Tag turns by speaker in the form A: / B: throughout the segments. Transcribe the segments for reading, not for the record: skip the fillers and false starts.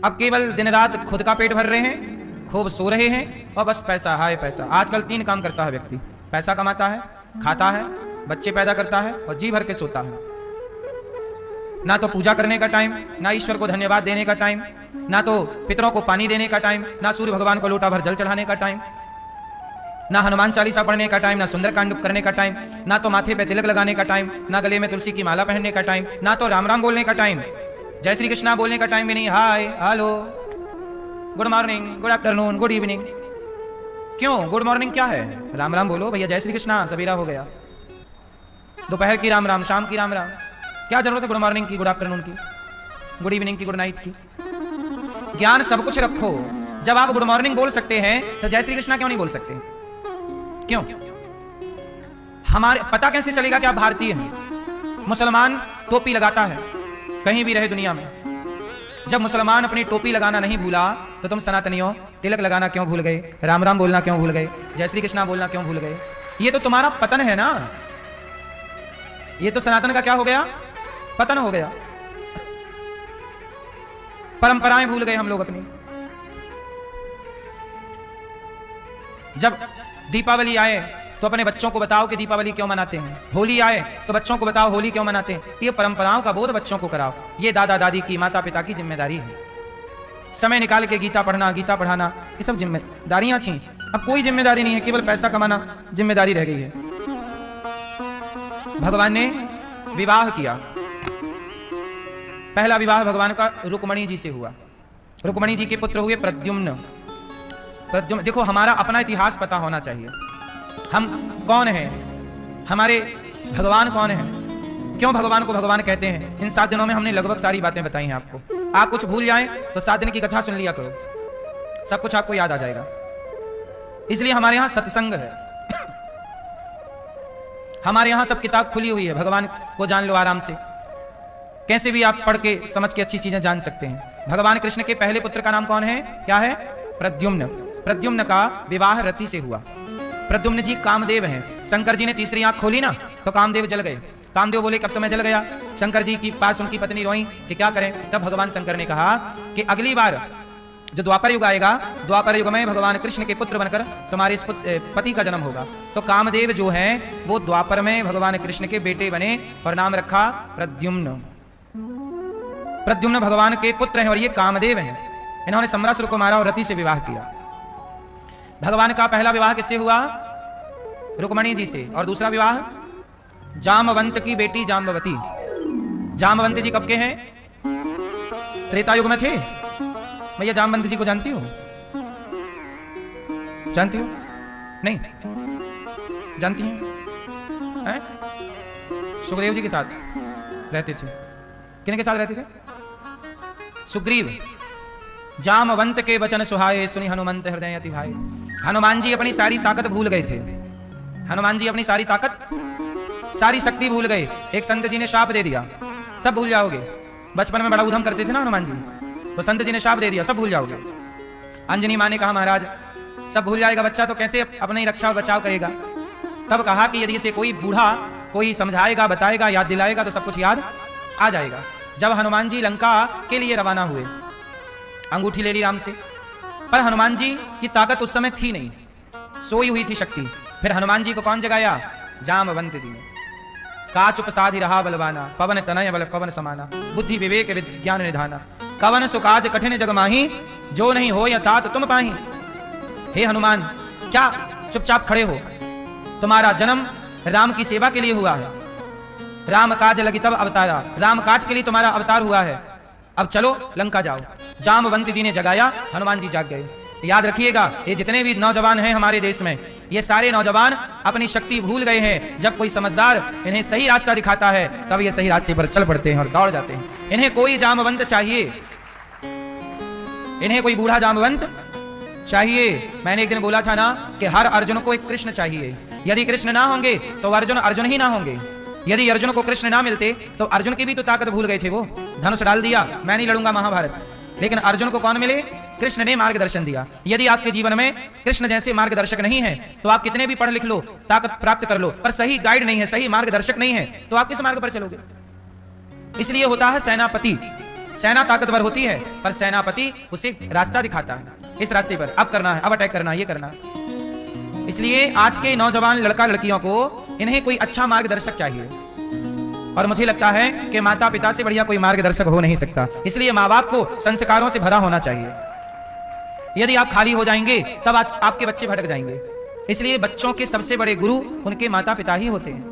A: अब केवल दिन रात खुद का पेट भर रहे हैं, खूब सो रहे हैं और बस पैसा, हाय पैसा। आजकल 3 काम करता है व्यक्ति, पैसा कमाता है, खाता है, बच्चे पैदा करता है और जी भर के सोता है। ना तो पूजा करने का टाइम, ना ईश्वर को धन्यवाद देने का टाइम, ना तो पितरों को पानी देने का टाइम, ना सूर्य भगवान को लोटा भर जल चढ़ाने का टाइम, ना हनुमान चालीसा पढ़ने का टाइम, ना सुंदरकांड करने का टाइम, ना तो माथे पे तिलक लगाने का टाइम, ना गले में तुलसी की माला पहनने का टाइम, ना तो राम राम बोलने का टाइम, जय श्री कृष्णा बोलने का टाइम भी नहीं। Hi, hello, good morning, good afternoon, good evening. क्यों? गुड मॉर्निंग क्या है? राम राम बोलो भैया, जय श्री कृष्णा, सवेरा हो गया। दोपहर की राम राम, शाम की राम राम, क्या जरूरत है गुड मॉर्निंग की, गुड आफ्टरनून की, गुड इवनिंग की, गुड नाइट की? ज्ञान सब कुछ रखो। जब आप गुड मॉर्निंग बोल सकते हैं तो जय श्री कृष्णा क्यों नहीं बोल सकते? क्यों? हमारे पता कैसे चलेगा कि आप भारतीय हैं? मुसलमान टोपी लगाता है कहीं भी रहे दुनिया में। जब मुसलमान अपनी टोपी लगाना नहीं भूला तो तुम सनातनियों तिलक लगाना क्यों भूल गए? राम राम बोलना क्यों भूल गए? जय श्री कृष्णा बोलना क्यों भूल गए? ये तो तुम्हारा पतन है ना। ये तो सनातन का क्या हो गया? पतन हो गया। परंपराएं भूल गए हम लोग अपनी। जब दीपावली आए तो अपने बच्चों को बताओ कि दीपावली क्यों मनाते हैं। होली आए तो बच्चों को बताओ होली क्यों मनाते हैं। ये परंपराओं का बोध बच्चों को कराओ। ये दादा दादी की, माता पिता की जिम्मेदारी है। समय निकाल के गीता पढ़ना, गीता पढ़ाना, ये सब जिम्मेदारियां थी। अब कोई जिम्मेदारी नहीं है, केवल पैसा कमाना जिम्मेदारी रह गई है। भगवान ने विवाह किया। पहला विवाह भगवान का रुक्मणी जी से हुआ। रुक्मणी जी के पुत्र हुए प्रद्युम्न। प्रद्युम्न, देखो हमारा अपना इतिहास पता होना चाहिए। हम कौन हैं? हमारे भगवान कौन हैं? क्यों भगवान को भगवान कहते हैं? इन 7 दिनों में हमने लगभग सारी बातें बताई हैं आपको। आप कुछ भूल जाएं तो 7 दिन की कथा सुन लिया करो, सब कुछ आपको याद आ जाएगा। इसलिए हमारे यहां सत्संग है। हमारे यहां सब किताब खुली हुई है। भगवान को जान लो आराम से, कैसे भी आप पढ़ के समझ के अच्छी चीजें जान सकते हैं। भगवान कृष्ण के पहले पुत्र का नाम कौन है? क्या है? प्रद्युम्न। प्रद्युम्न का विवाह रति से हुआ। प्रद्युम्न जी कामदेव हैं। शंकर जी ने तीसरी आंख खोली ना तो कामदेव जल गए। कामदेव बोले कब तो मैं जल गया। शंकर जी के पास उनकी पत्नी रोई कि क्या करें। तब भगवान शंकर ने कहा कि अगली बार जो द्वापर युग आएगा, द्वापर युग में भगवान कृष्ण के पुत्र बनकर तुम्हारे इस पति का जन्म होगा। तो कामदेव जो हैं वो द्वापर में भगवान कृष्ण के बेटे बने और नाम रखा प्रद्युम्न। प्रद्युम्न भगवान के पुत्र हैं और ये कामदेव हैं। इन्होंने सम्रासुर को मारा और रति से विवाह किया। भगवान का पहला विवाह किससे हुआ? रुक्मणी जी से। और दूसरा विवाह जामवंत की बेटी जाम्बवती। जामवंत जी कब के हैं? त्रेता युग में थे। भैया जामवंत जी को जानती हो? जानती हो? नहीं जानती हैं? सुखदेव जी के साथ रहते थे। किन के साथ रहते थे? सुग्रीव। जामवंत के वचन सुहाए, सुनी हनुमंत हृदय अति भाए। हनुमान जी अपनी सारी ताकत भूल गए थे। हनुमान जी अपनी सारी ताकत, सारी शक्ति भूल गए। एक संत जी ने शाप दे दिया, सब भूल जाओगे। बचपन में बड़ा उधम करते थे ना हनुमान जी, तो संत जी ने शाप दे दिया, सब भूल जाओगे। अंजनी माँ ने कहा महाराज सब भूल जाएगा बच्चा तो कैसे अपनी रक्षा और बचाव करेगा। तब कहा कि यदि इसे कोई बूढ़ा कोई समझाएगा, बताएगा, याद दिलाएगा तो सब कुछ याद आ जाएगा। जब हनुमान जी लंका के लिए रवाना हुए, अंगूठी ले ली राम से, पर हनुमान जी की ताकत उस समय थी नहीं, सोई हुई थी शक्ति। फिर हनुमान जी को कौन जगाया? जामवंत जी ने। का चुप साधि रहा बलवाना, पवन तनय बल पवन समाना, बुद्धि विवेक विज्ञान निधाना, कवन सुकाज कठिन जग माही, जो नहीं हो या तात तुम पाही। हे हनुमान, क्या चुपचाप खड़े हो? तुम्हारा जन्म राम की सेवा के लिए हुआ है। राम काज लगी तब अवतारा, राम काज के लिए तुम्हारा अवतार हुआ है। अब चलो लंका जाओ। जामवंत जी ने जगाया, हनुमान जी जाग गए। याद रखिएगा, ये जितने भी नौजवान हैं हमारे देश में, ये सारे नौजवान अपनी शक्ति भूल गए हैं। जब कोई समझदार इन्हें सही रास्ता दिखाता है तब ये सही रास्ते पर चल पड़ते हैं और दौड़ जाते हैं। इन्हें कोई जामवंत चाहिए, इन्हें कोई बूढ़ा जामवंत चाहिए। मैंने एक दिन बोला था ना कि हर अर्जुन को एक कृष्ण चाहिए। यदि कृष्ण ना होंगे तो अर्जुन अर्जुन ही ना होंगे। यदि अर्जुन को कृष्ण ना मिलते तो अर्जुन की भी तो ताकत भूल गए थे। वो धनुष डाल दिया, मैं नहीं लड़ूंगा महाभारत, लेकिन अर्जुन को कौन मिले? कृष्ण ने मार्गदर्शन दिया। यदि आपके जीवन में कृष्ण जैसे मार्गदर्शक नहीं है तो आप कितने भी पढ़ लिख लो, ताकत प्राप्त कर लो, पर सही गाइड नहीं है, सही मार्गदर्शक नहीं है तो आप किस मार्ग पर चलोगे? इसलिए होता है सेनापति। सेना ताकतवर होती है पर सेनापति उसे रास्ता दिखाता है, इस रास्ते पर अब करना है, अब अटैक करना है, ये करना है। इसलिए आज के नौजवान लड़का लड़कियों को इन्हें कोई अच्छा मार्गदर्शक चाहिए, और मुझे लगता है कि माता पिता से बढ़िया कोई मार्गदर्शक हो नहीं सकता। इसलिए माँ बाप को संस्कारों से भरा होना चाहिए। यदि आप खाली हो जाएंगे तब आज आपके बच्चे भटक जाएंगे। इसलिए बच्चों के सबसे बड़े गुरु उनके माता पिता ही होते हैं।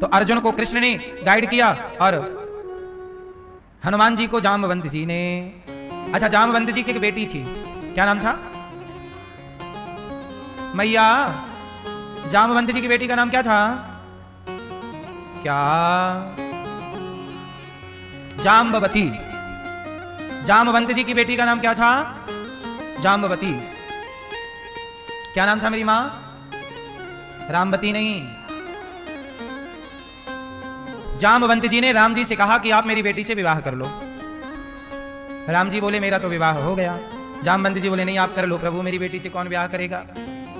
A: तो अर्जुन को कृष्ण ने गाइड किया और हनुमान जी को जामवंत जी ने, अच्छा जामवंत जी की एक बेटी थी, क्या नाम था मैया? जामवंत जी की बेटी का नाम क्या था? क्या? जाम्बवती। जामवंत जी की बेटी का नाम क्या था? जाम्बवती। क्या नाम था मेरी मां? रामवती नहीं। जामवंत जी ने राम जी से कहा कि आप मेरी बेटी से विवाह कर लो। राम जी बोले मेरा तो विवाह हो गया। जामवंत जी बोले नहीं आप कर लो प्रभु, मेरी बेटी से कौन विवाह करेगा?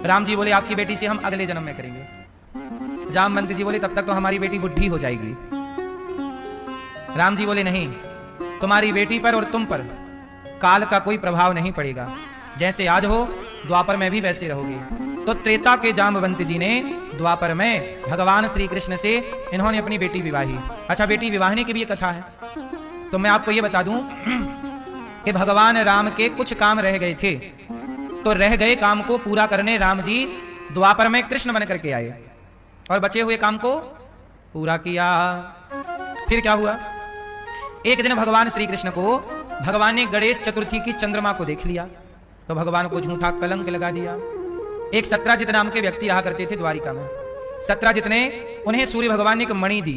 A: राम जी बोले आपकी बेटी से हम अगले जन्म में करेंगे। जामवंत जी बोले तब तक तो हमारी बेटी बुढ़ी हो जाएगी। राम जी बोले नहीं, तुम्हारी बेटी पर और तुम पर काल का कोई प्रभाव नहीं पड़ेगा, जैसे आज हो द्वापर में भी वैसे रहोगे। तो त्रेता के जामवंत जी ने द्वापर में भगवान श्री कृष्ण से इन्होंने अपनी बेटी विवाही। अच्छा बेटी विवाहने की भी एक कथा है, तो मैं आपको यह बता दूं कि भगवान राम के कुछ काम रह गए थे, तो रह गए काम को पूरा करने राम जी द्वापर में कृष्ण बन करके आए और बचे हुए काम को पूरा किया। फिर क्या हुआ? एक दिन भगवान श्री कृष्ण को भगवान ने गणेश चतुर्थी की चंद्रमा को देख लिया, तो भगवान को झूठा कलंक लगा दिया। एक सत्राजित नाम के व्यक्ति रहा करते थे द्वारिका में। सत्राजित ने उन्हें सूर्य भगवान ने एक मणि दी।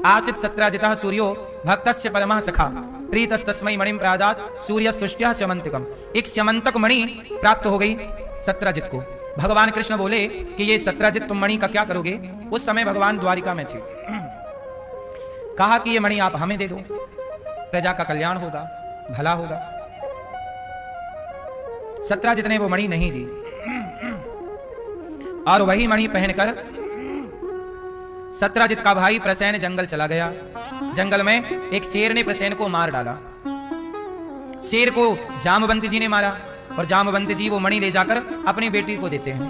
A: आसित सत्राजितः सूर्यो भक्तस्य परमः सखा प्रीतस्तस्मै मणिं प्रादात् सूर्यस्तुष्ट्यः स्यमंतिकम्। एक स्यमंतक मणि प्राप्त हो गई सत्राजित को। भगवान कृष्ण बोले कि ये सत्राजित तुम मणि का क्या करोगे? उस समय भगवान द्वारिका में थे। कहा कि ये मणि आप हमें दे दो, प्रजा का कल्याण होगा, भला होगा। सत्राजित ने वो मणि नहीं दी और वही मणि पहनकर सत्राजित का भाई प्रसेन जंगल चला गया। जंगल में एक शेर ने प्रसेन को मार डाला। शेर को जामवंत जी ने मारा और जामवंत जी वो मणि ले जाकर अपनी बेटी को देते हैं।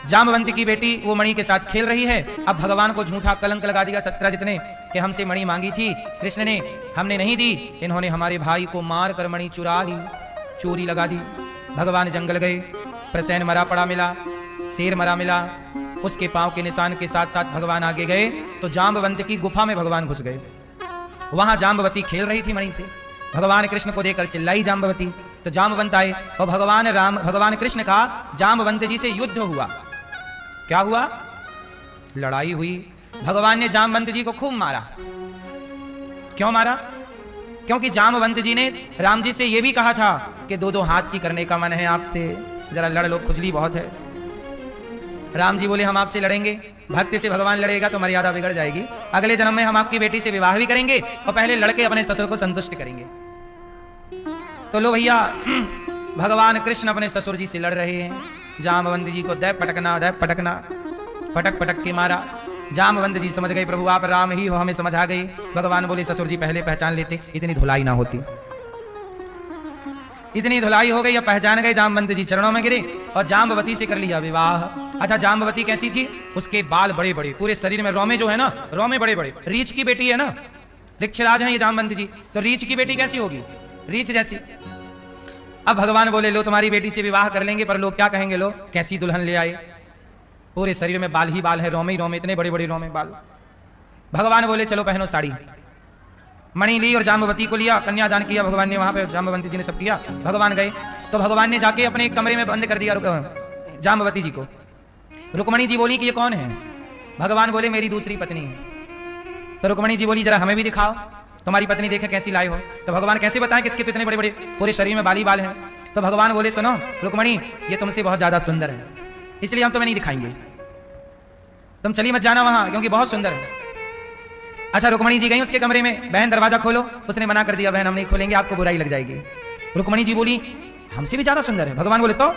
A: जामवंत की बेटी वो मणि के साथ खेल रही है। अब भगवान को झूठा कलंक लगा दिया सत्राजित ने कि हमसे मणि मांगी थी कृष्ण ने, हमने नहीं दी, इन्होंने हमारे भाई को मार कर मणि चुरा ली, चोरी लगा दी। भगवान जंगल गए, प्रसेन मरा पड़ा मिला, शेर मरा मिला, उसके पांव के निशान के साथ साथ भगवान आगे गए तो जाम्बवंत की गुफा में भगवान घुस गए। वहां जाम्बवती खेल रही थी मणि से। भगवान कृष्ण को देखकर चिल्लाई जाम्बवती, तो जाम्बवंत आए और भगवान कृष्ण का जाम्बवंत जी से युद्ध हुआ। क्या हुआ? लड़ाई हुई। भगवान ने जाम्बवंत जी को खूब मारा। क्यों मारा? क्योंकि जाम्बवंत जी ने राम जी से यह भी कहा था कि दो दो हाथ की करने का मन है आपसे, जरा लड़ लो, खुजली बहुत है। राम जी बोले हम आपसे लड़ेंगे, भक्ति से भगवान लड़ेगा तो मर्यादा बिगड़ जाएगी, अगले जन्म में हम आपकी बेटी से विवाह भी करेंगे और पहले लड़के अपने ससुर को संतुष्ट करेंगे। तो लो भैया, भगवान कृष्ण अपने ससुर जी से लड़ रहे हैं। जाम्बवंत जी को दे पटकना पटक पटक के मारा। जाम्बवंत जी समझ गए प्रभु आप राम ही हो, हमें समझ आ गई। भगवान बोले ससुर जी पहले पहचान लेते, इतनी धुलाई ना होती। इतनी धुलाई हो गई, अब पहचान गए। जाम्बवंत जी चरणों में गिरे और जाम्बवती से कर लिया विवाह। अच्छा, जाम्बवती कैसी थी? उसके बाल बड़े बड़े, पूरे शरीर में रोमे जो है ना, रोमे बड़े बड़े। रीछ की बेटी है ना, ऋक्षराज है ये जाम्बवंत जी, तो रीछ की बेटी कैसी होगी? रीछ जैसी। अब भगवान बोले लो तुम्हारी बेटी से विवाह कर लेंगे, पर लोग क्या कहेंगे? लो कैसी दुल्हन ले आए, पूरे शरीर में बाल ही बाल है, रोमे ही रोमे, इतने बड़े बड़े रोमे बाल। भगवान बोले चलो पहनो साड़ी। मणि ली और जाम्बवती को लिया, कन्यादान किया भगवान ने, वहां पे जाम्बवंत जी ने सब किया। भगवान गए तो भगवान ने जाके अपने एक कमरे में बंद कर दिया जाम्बवती जी को। रुक्मणी जी बोली कि ये कौन है? भगवान बोले मेरी दूसरी पत्नी है। तो रुक्मणी जी बोली जरा हमें भी दिखाओ, तुम्हारी पत्नी देखे कैसी लाए हो। तो भगवान कैसे बताएं किसके तो इतने बड़े बड़े पूरे शरीर में बाली बाल हैं। तो भगवान बोले सुनो रुक्मणी, ये तुमसे बहुत ज्यादा सुंदर है, इसलिए हम तुम्हें नहीं दिखाएंगे, तुम चली मत जाना वहां, क्योंकि बहुत सुंदर है। अच्छा, रुक्मणी जी गई उसके कमरे में, बहन दरवाजा खोलो। उसने मना कर दिया, बहन हम नहीं खोलेंगे, आपको बुराई लग जाएगी। रुक्मणी जी बोली हमसे भी ज्यादा सुंदर है। भगवान बोले तो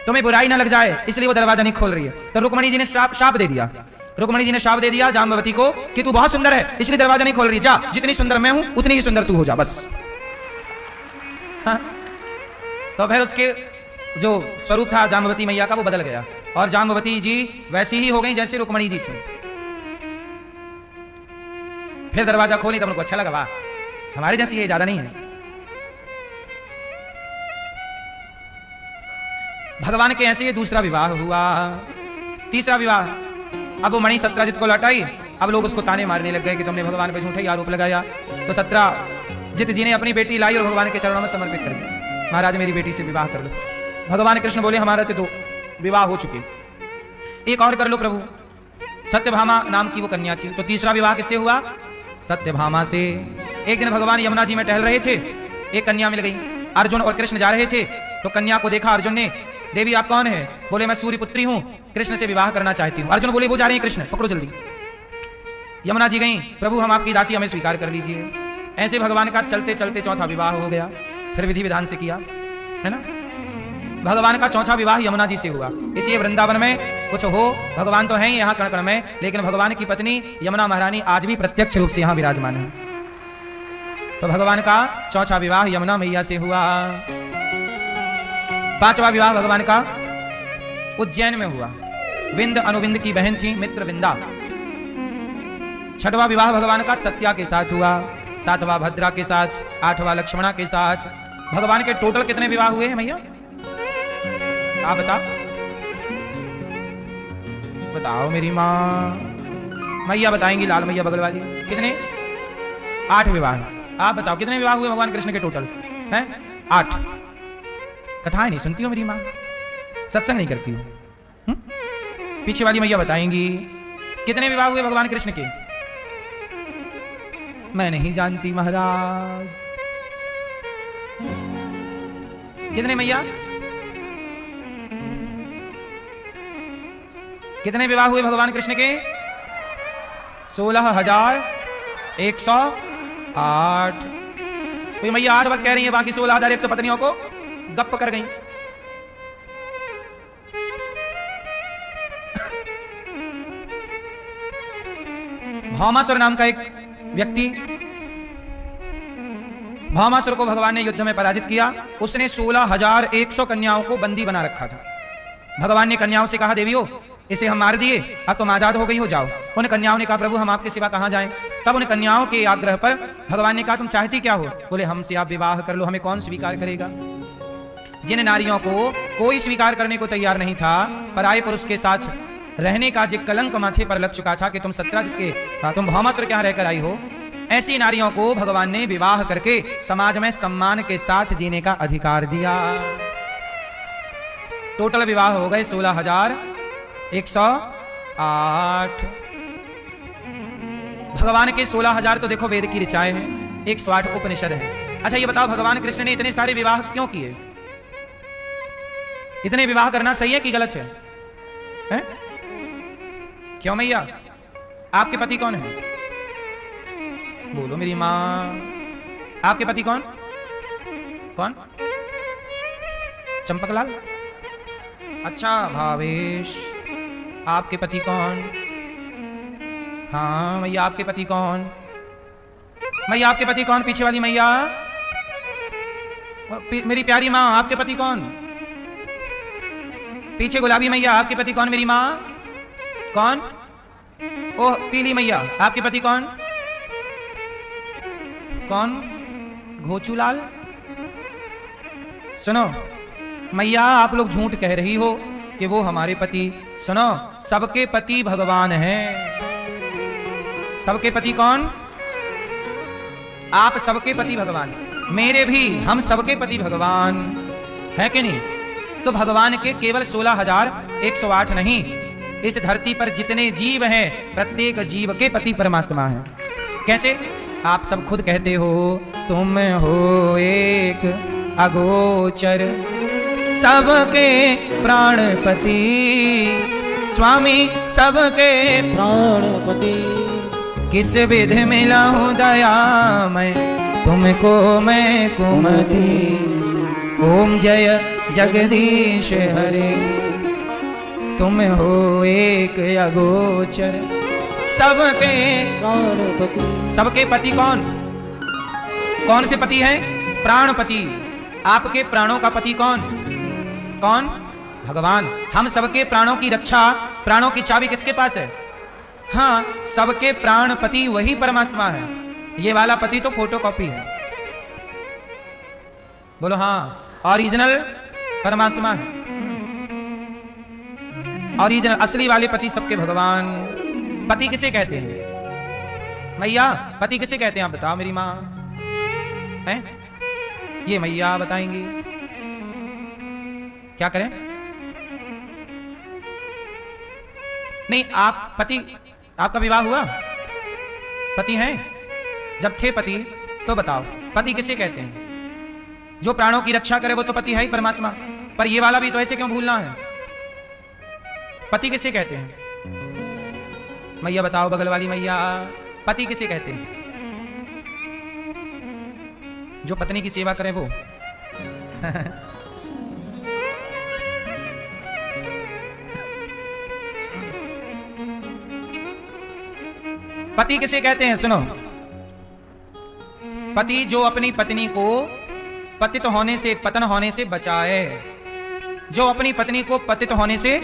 A: तुम्हें बुराई ना लग जाए इसलिए वो दरवाजा नहीं खोल रही है। तो रुक्मणी जी ने शाप दे दिया, रुक्मणी जी ने शाप दे दिया जाम्बवती को कि तू बहुत सुंदर है इसलिए दरवाजा नहीं खोल रही, जा, जितनी सुंदर मैं हूं उतनी ही सुंदर तू हो जा, बस। हाँ? तो फिर उसके जो स्वरूप था जाम्बवती मैया का वो बदल गया और जाम्बवती जी वैसी ही हो गई जैसे रुक्मणी जी थी। फिर दरवाजा खोली तब उनको अच्छा लगा, वाह हमारे जैसी ये ज्यादा नहीं है। भगवान के ऐसे ही दूसरा विवाह हुआ, तीसरा विवाह। अब वो मणि सत्राजित को लौटाई, अब लोग उसको ताने मारने लग गए कि तुमने भगवान पे झूठा ही आरोप लगाया। तो सत्राजित जी ने अपनी बेटी लाई और भगवान के चरणों में समर्पित कर दी, महाराज मेरी बेटी से विवाह कर लो। भगवान कृष्ण बोले हमारा तो 2 विवाह हो चुके, एक और कर लो प्रभु। सत्यभामा नाम की वो कन्या थी, तो तीसरा विवाह किससे हुआ? सत्यभामा से। एक दिन भगवान यमुना जी में टहल रहे थे, एक कन्या मिल गई। अर्जुन और कृष्ण जा रहे थे तो कन्या को देखा अर्जुन ने, देवी आप कौन है? बोले मैं सूर्य पुत्री हूं, कृष्ण से विवाह करना चाहती हूं। अर्जुन बोले वो जा रहे हैं कृष्ण, पकड़ो जल्दी। यमुना जी गई, प्रभु हम आपकी दासी, हमें स्वीकार कर लीजिए। ऐसे भगवान का चलते चलते चौथा विवाह हो गया, फिर विधि विधान से किया, है ना। भगवान का चौथा विवाह यमुना जी से हुआ। इसलिए वृंदावन में कुछ हो, भगवान तो हैं यहाँ कण कण में, लेकिन भगवान की पत्नी यमुना महारानी आज भी प्रत्यक्ष रूप से यहाँ विराजमान है। तो भगवान का चौथा विवाह यमुना मैया से हुआ। पांचवा विवाह भगवान का उज्जैन में हुआ, विंद अनुविंद की बहन थी मित्र विंदा। छठवां विवाह भगवान का सत्या के साथ हुआ, सातवां भद्रा के साथ, आठवां लक्ष्मणा के साथ। भगवान के टोटल कितने विवाह हुए हैं भैया? आप बताओ मेरी माँ। मैया बताएंगी, लाल मैया बगल वाली। कितने? 8 विवाह। आप बताओ कितने विवाह हुए भगवान कृष्ण के टोटल? हैं 8। कथाएं नहीं सुनती हो मेरी माँ, सत्संग नहीं करती हो। पीछे वाली मैया बताएंगी कितने विवाह हुए भगवान कृष्ण के। मैं नहीं जानती महाराज। कितने मैया? कितने विवाह हुए भगवान कृष्ण के? 16,108। कोई मैया 8 बस कह रही है, बाकी 16,100 पत्नियों को गप कर गई। भौमासुर नाम का एक व्यक्ति, भौमासुर को भगवान ने युद्ध में पराजित किया। उसने 16,100 कन्याओं को बंदी बना रखा था। भगवान ने कन्याओं से कहा देवियों इसे हम मार दिए, अब तुम आजाद हो गई हो, जाओ। उन कन्याओं ने कहा प्रभु हम आपके सिवा कहां जाएं। तब उन कन्याओं के आग्रह पर भगवान ने कहा तुम चाहती क्या हो? बोले हमसे आप विवाह कर लो, हमें कौन स्वीकार करेगा। जिन नारियों को कोई स्वीकार करने को तैयार नहीं था, पराये पुरुष के साथ रहने का जो कलंक माथे पर लग चुका था कि तुम सत्राजित के, तुम भौमासुर के यहाँ रहकर आई हो, ऐसी नारियों को भगवान ने विवाह करके समाज में सम्मान के साथ जीने का अधिकार दिया। टोटल विवाह हो गए 16,108। भगवान के 16,000 तो देखो वेद की ऋचाएं हैं, 108 उपनिषद है। अच्छा ये बताओ भगवान कृष्ण ने इतने सारे विवाह क्यों किए? इतने विवाह करना सही है कि गलत है? क्यों मैया? आपके पति कौन है? बोलो मेरी मां, आपके पति कौन? कौन? चंपकलाल? अच्छा भावेश, आपके पति कौन? हाँ मैया आपके पति कौन? मैया आपके पति कौन? पीछे वाली मैया, मेरी प्यारी माँ आपके पति कौन? पीछे गुलाबी मैया आपके पति कौन? मेरी माँ कौन? ओह पीली मैया आपके पति कौन? कौन? घोचूलाल? सुनो मैया आप लोग झूठ कह रही हो कि वो हमारे पति। सुनो सबके पति भगवान हैं। सबके पति कौन? आप सबके पति भगवान, मेरे भी, हम सबके पति भगवान है कि नहीं? तो भगवान के केवल 16,108 नहीं, इस धरती पर जितने जीव हैं प्रत्येक जीव के पति परमात्मा है। कैसे? आप सब खुद कहते हो तुम हो एक अगोचर सबके प्राणपति, स्वामी सबके प्राणपति, किस विधि मिला हूं दया मैं तुमको मैं कुमति। ओम जय जगदीश हरे। तुम हो एक अगोचर। सबके सबके पति कौन? कौन से पति हैं? प्राणपति। आपके प्राणों का पति कौन? कौन? भगवान। हम सबके प्राणों की रक्षा, प्राणों की चाबी किसके पास है? हाँ, सबके प्राणपति वही परमात्मा है। ये वाला पति तो फोटोकॉपी है। बोलो हाँ, ओरिजिनल परमात्मा है। ओरिजिनल असली वाले पति सबके भगवान। पति किसे कहते हैं? मैया, पति किसे कहते हैं? आप बताओ मेरी माँ है? ये मैया बताएंगी। क्या करें? नहीं, आप पति, आपका विवाह हुआ? पति हैं? जब थे पति तो बताओ पति किसे कहते हैं? जो प्राणों की रक्षा करे वो तो पति है ही, परमात्मा। पर ये वाला भी तो ऐसे क्यों भूलना है? पति किसे कहते हैं? मैया बताओ, बगल वाली मैया, पति किसे कहते हैं? जो पत्नी की सेवा करे वो। पति किसे कहते हैं? सुनो, पति जो अपनी पत्नी को पतित होने से, पतन होने से बचाए। जो अपनी पत्नी को पतित होने से,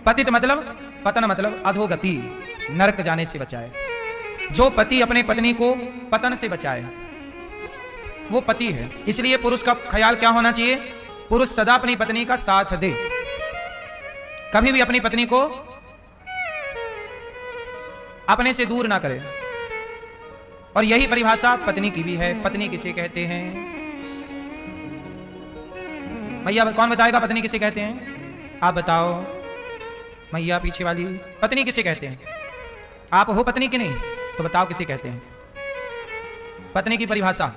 A: पतित मतलब पतन मतलब अधोगति, नरक जाने से बचाए। जो पति अपने पत्नी को पतन से बचाए वो पति है। इसलिए पुरुष का ख्याल क्या होना चाहिए? पुरुष सदा अपनी पत्नी का साथ दे, कभी भी अपनी पत्नी को अपने से दूर ना करे। और यही परिभाषा पत्नी की भी है। पत्नी किसे कहते हैं? मैया कौन बताएगा पत्नी किसे कहते हैं? आप बताओ मैया, पीछे वाली, पत्नी किसे कहते हैं? आप हो पत्नी की नहीं? तो बताओ किसे कहते हैं? पत्नी की परिभाषा,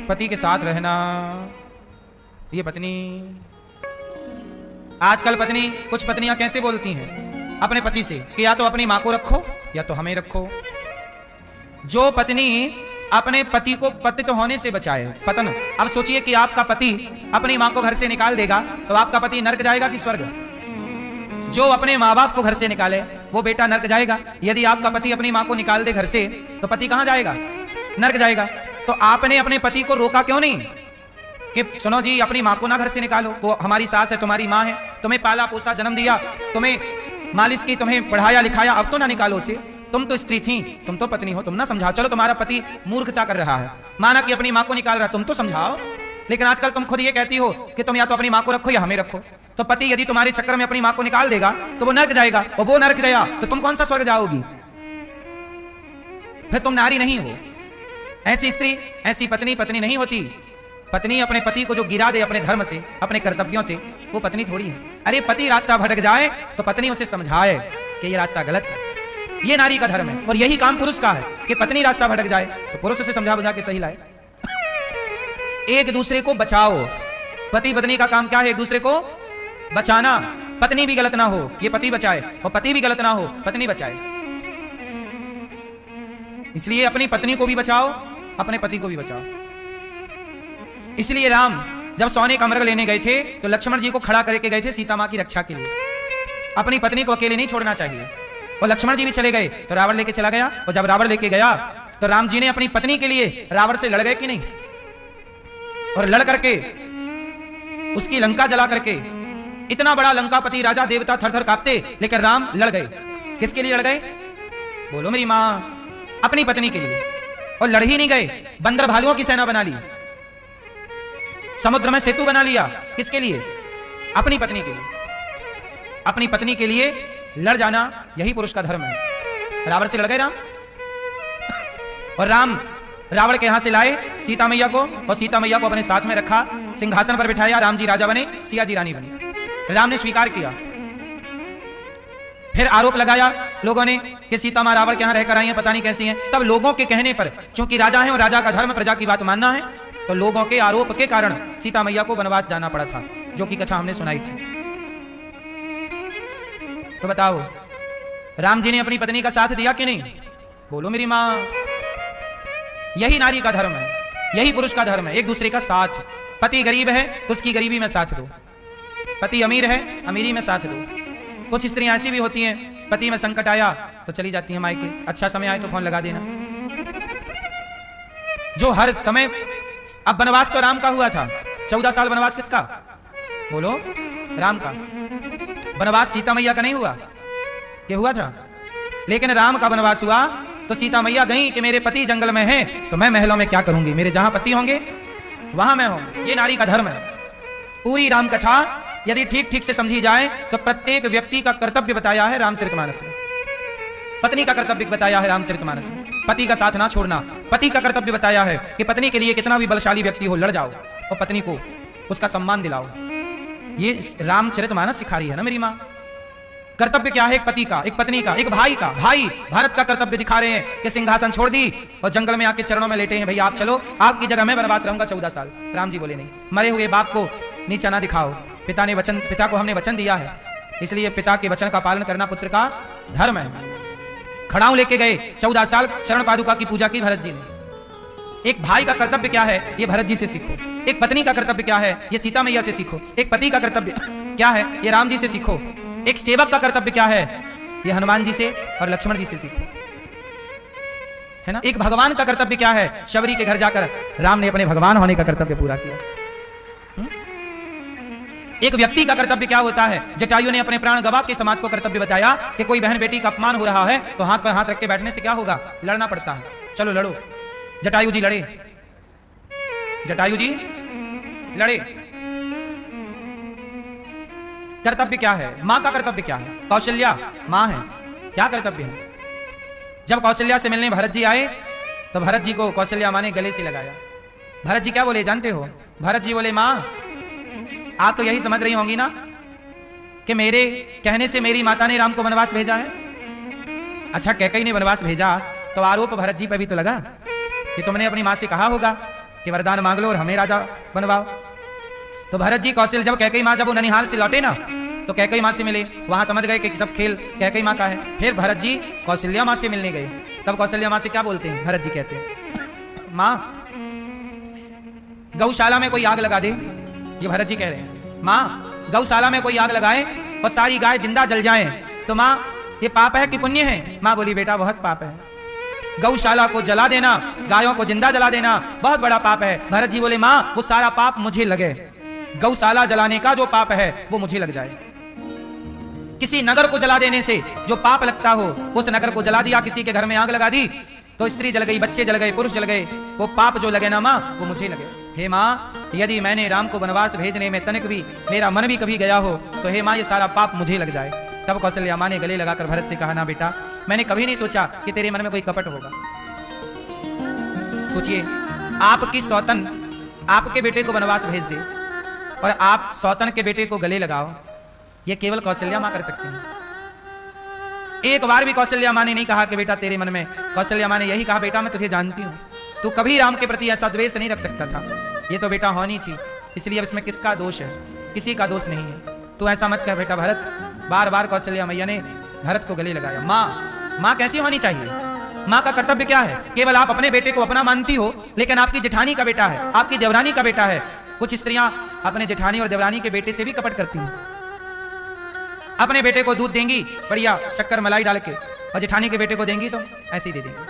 A: पति के साथ रहना, ये पत्नी। आजकल पत्नी, कुछ पत्नियां कैसे बोलती हैं अपने पति से कि या तो अपनी मां को रखो या तो हमें रखो। जो पत्नी अपने पति को पतित होने से बचाए, पतन। अब सोचिए कि आपका पति अपनी मां को घर से निकाल देगा तो आपका पति नरक जाएगा कि स्वर्ग? जो अपने माँ बाप को घर से निकाले वो बेटा नरक जाएगा। यदि आपका पति अपनी मां को निकाल दे घर से तो पति कहां जाएगा? नरक जाएगा। तो आपने अपने पति को रोका क्यों नहीं कि सुनो जी, अपनी मां को ना घर से निकालो, वो हमारी सास है, तुम्हारी मां है, तुम्हें पाला पोसा, जन्म दिया, तुम्हें मालिश की, तुम्हें पढ़ाया लिखाया, अब तो ना निकालो उसे। तुम तो स्त्री थी, तुम तो पत्नी हो, तुम ना समझाओ। चलो तुम्हारा पति मूर्खता कर रहा है, माना कि अपनी मां को निकाल रहा है, तुम तो समझाओ। लेकिन आजकल तुम खुद ये कहती हो कि तुम या तो अपनी मां को रखो या हमें रखो। तो पति यदि तुम्हारे चक्कर में अपनी मां को निकाल देगा तो वो नरक जाएगा, और वो नरक गया तो तुम कौन सा स्वर्ग जाओगी? फिर तुम नारी नहीं हो। ऐसी स्त्री, ऐसी पत्नी पत्नी नहीं होती। पत्नी अपने पति को जो गिरा दे अपने धर्म से, अपने कर्तव्यों से, वो पत्नी थोड़ी है। अरे पति रास्ता भटक जाए तो पत्नी उसे समझाए कि ये रास्ता गलत है। ये नारी का धर्म है। और यही काम पुरुष का है कि पत्नी रास्ता भटक जाए तो पुरुष उसे समझा बुझा के सही लाए। एक दूसरे को बचाओ। पति पत्नी का काम क्या है? एक दूसरे को बचाना। पत्नी भी गलत ना हो, ये पति बचाए, और पति भी गलत ना हो, पत्नी बचाए। इसलिए अपनी पत्नी को भी बचाओ, अपने पति को भी बचाओ। इसलिए राम जब सोने का मृग लेने गए थे तो लक्ष्मण जी को खड़ा करके गए थे सीता मां की रक्षा के लिए। अपनी पत्नी को अकेले नहीं छोड़ना चाहिए। और लक्ष्मण जी भी चले गए तो रावण लेके चला गया। और जब रावण लेके गया तो राम जी ने अपनी पत्नी के लिए रावण से लड़ गए कि नहीं? और लड़ करके उसकी लंका जला करके, इतना बड़ा लंकापति राजा देवता थर थर कांपते, लेकिन राम लड़ गए। किसके लिए लड़ गए? बोलो मेरी मां। अपनी पत्नी के लिए। और लड़ ही नहीं गए, बंदर भालुओं की सेना बना ली, समुद्र में सेतु बना लिया। किसके लिए? अपनी पत्नी के लिए। अपनी पत्नी के लिए लड़ जाना यही पुरुष का धर्म है। रावण से लड़ गए राम, और राम रावण के यहां से लाए सीता मैया को, और सीता मैया को अपने साथ में रखा, सिंहासन पर बिठाया। राम जी राजा बने, सिया जी रानी बनी। राम ने स्वीकार किया। फिर आरोप लगाया लोगों ने कि सीता मां रावण के यहां रहकर आई हैं, पता नहीं कैसी हैं। तब लोगों के कहने पर, चूंकि राजा है और राजा का धर्म प्रजा की बात मानना है, तो लोगों के आरोप के कारण सीता मैया को वनवास जाना पड़ा था, जो कि कथा हमने सुनाई थी। तो बताओ राम जी ने अपनी पत्नी का साथ दिया कि नहीं? बोलो मेरी मां। यही नारी का धर्म है, यही पुरुष का धर्म है, एक दूसरे का साथ। पति गरीब है तो उसकी गरीबी में साथ दो। पति अमीर है, अमीरी में साथ दो। कुछ स्त्रियां ऐसी भी होती हैं, पति में संकट आया तो चली जाती हैं मायके, अच्छा समय आए तो फोन लगा देना। जो हर समय, अब वनवास तो राम का हुआ था, 14 साल वनवास किसका? बोलो, राम का। वनवास सीता मैया का नहीं हुआ, ये हुआ था। लेकिन राम का वनवास हुआ तो सीता मैया गई कि मेरे पति जंगल में हैं तो मैं महलों में क्या करूंगी, मेरे जहां पति होंगे वहां मैं हूं। ये नारी का धर्म है। पूरी राम कथा यदि ठीक ठीक से समझी जाए तो प्रत्येक व्यक्ति का कर्तव्य बताया है रामचरितमानस में। पत्नी का कर्तव्य बताया है रामचरितमानस में, पति का साथ ना छोड़ना। पति का कर्तव्य बताया है कि पत्नी के लिए कितना भी बलशाली व्यक्ति हो लड़ जाओ और पत्नी को उसका सम्मान दिलाओ। ये रामचरितमानस सिखा रही है ना मेरी माँ। कर्तव्य क्या है एक पति का, एक पत्नी का, एक भाई का। भाई भारत का कर्तव्य दिखा रहे हैं कि सिंहासन छोड़ दी और जंगल में आके चरणों में लेटे हैं, भैया आप चलो, आपकी जगह मैं वनवास रहूंगा 14 साल। राम जी बोले नहीं, मरे हुए बाप को नीचा ना दिखाओ। पिता को हमने वचन दिया है, इसलिए पिता के वचन का पालन करना पुत्र का धर्म है। खड़ाऊ लेके गए, 14 साल चरण पादुका की पूजा की भरत जी ने। एक भाई का कर्तव्य क्या है ये भरत जी से सीखो। एक पत्नी का कर्तव्य क्या है ये सीता मैया से सीखो। एक पति का कर्तव्य क्या है ये राम जी से सीखो। एक सेवक का कर्तव्य क्या है ये हनुमान जी से और लक्ष्मण जी से सीखो, है ना। एक भगवान का कर्तव्य क्या है, शबरी के घर जाकर राम ने अपने भगवान होने का कर्तव्य पूरा किया। एक व्यक्ति का कर्तव्य क्या होता है, जटायु ने अपने प्राण गवा के समाज को कर्तव्य बताया कि कोई बहन बेटी का अपमान हो रहा है तो हाथ पर हाथ रख के बैठने से क्या होगा, लड़ना पड़ता है। चलो लड़ो। जटायु जी लड़े, जटायु जी लड़े। कर्तव्य क्या है, मां का कर्तव्य क्या है। कौशल्या मां है, क्या कर्तव्य है। जब कौशल्या से मिलने भरत जी आए तो भरत जी को कौशल्या मां ने गले से लगाया। भरत जी क्या बोले जानते हो? भरत जी बोले मां आप तो यही समझ रही होंगी ना कि मेरे कहने से मेरी माता ने राम को वनवास भेजा है। अच्छा कैकेयी ने वनवास भेजा तो आरोप भरत जी पर भी तो लगा कि तुमने अपनी मां से कहा होगा कि वरदान मांग लो और हमें राजा बनवाओ। तो भरत जी कौशल जब कैकेयी मां जब वो ननिहाल से लौटे ना तो कैकेयी मां से मिले, वहां समझ गए कि सब खेल कैकेयी मां का है। फिर भरत जी कौशल्या मां से मिलने गए, तब कौशल्या मां से क्या बोलते हैं, भरत जी कहते हैं मां गौशाला में कोई आग लगा दे। ये भरत जी कह रहे हैं मां गौशाला में कोई आग लगाए और सारी गाय जिंदा जल जाए तो मां ये पाप है कि पुण्य है। मां बोली बेटा बहुत पाप है, गौशाला को जला देना, गायों को जिंदा जला देना बहुत बड़ा पाप है। भरत जी बोले मां वो सारा पाप मुझे लगे, गौशाला जलाने का जो पाप है वो मुझे लग जाए। किसी नगर को जला देने से जो पाप लगता हो उस नगर को जला दिया, किसी के घर में आग लगा दी तो स्त्री जल गई, बच्चे जल गए, पुरुष जल गए, वो पाप जो लगे ना मां वो मुझे लगे। हे मां यदि मैंने राम को वनवास भेजने में तनिक भी मेरा मन भी कभी गया हो तो हे मां ये सारा पाप मुझे लग जाए। तब कौशल्या मां ने गले लगाकर भरत से कहा ना बेटा मैंने कभी नहीं सोचा कि तेरे मन में कोई कपट होगा। सोचिए आपकी सौतन आपके बेटे को वनवास भेज दे और आप सौतन के बेटे को गले लगाओ, ये केवल कौशल्या मां कर सकती हैं। एक बार भी कौशल्या मां ने नहीं कहा कि बेटा तेरे मन में, कौशल्या मां ने यही कहा बेटा मैं तुझे जानती हूं, तू कभी राम के प्रति ऐसा द्वेष नहीं रख सकता था, ये तो बेटा होनी थी, इसलिए अब इसमें किसका दोष है, किसी का दोष नहीं है, तू ऐसा मत कह बेटा भरत। बार बार कौशल्या मैया ने भरत को गले लगाया। मां कैसी होनी चाहिए, मां का कर्तव्य क्या है, केवल आप अपने बेटे को अपना मानती हो लेकिन आपकी जेठानी का बेटा है, आपकी देवरानी का बेटा है। कुछ स्त्रियां अपने जेठानी और देवरानी के बेटे से भी कपट करती हैं। अपने बेटे को दूध देंगी बढ़िया शक्कर मलाई डाल के और जेठानी के बेटे को देंगी तो ऐसे ही दे देंगी,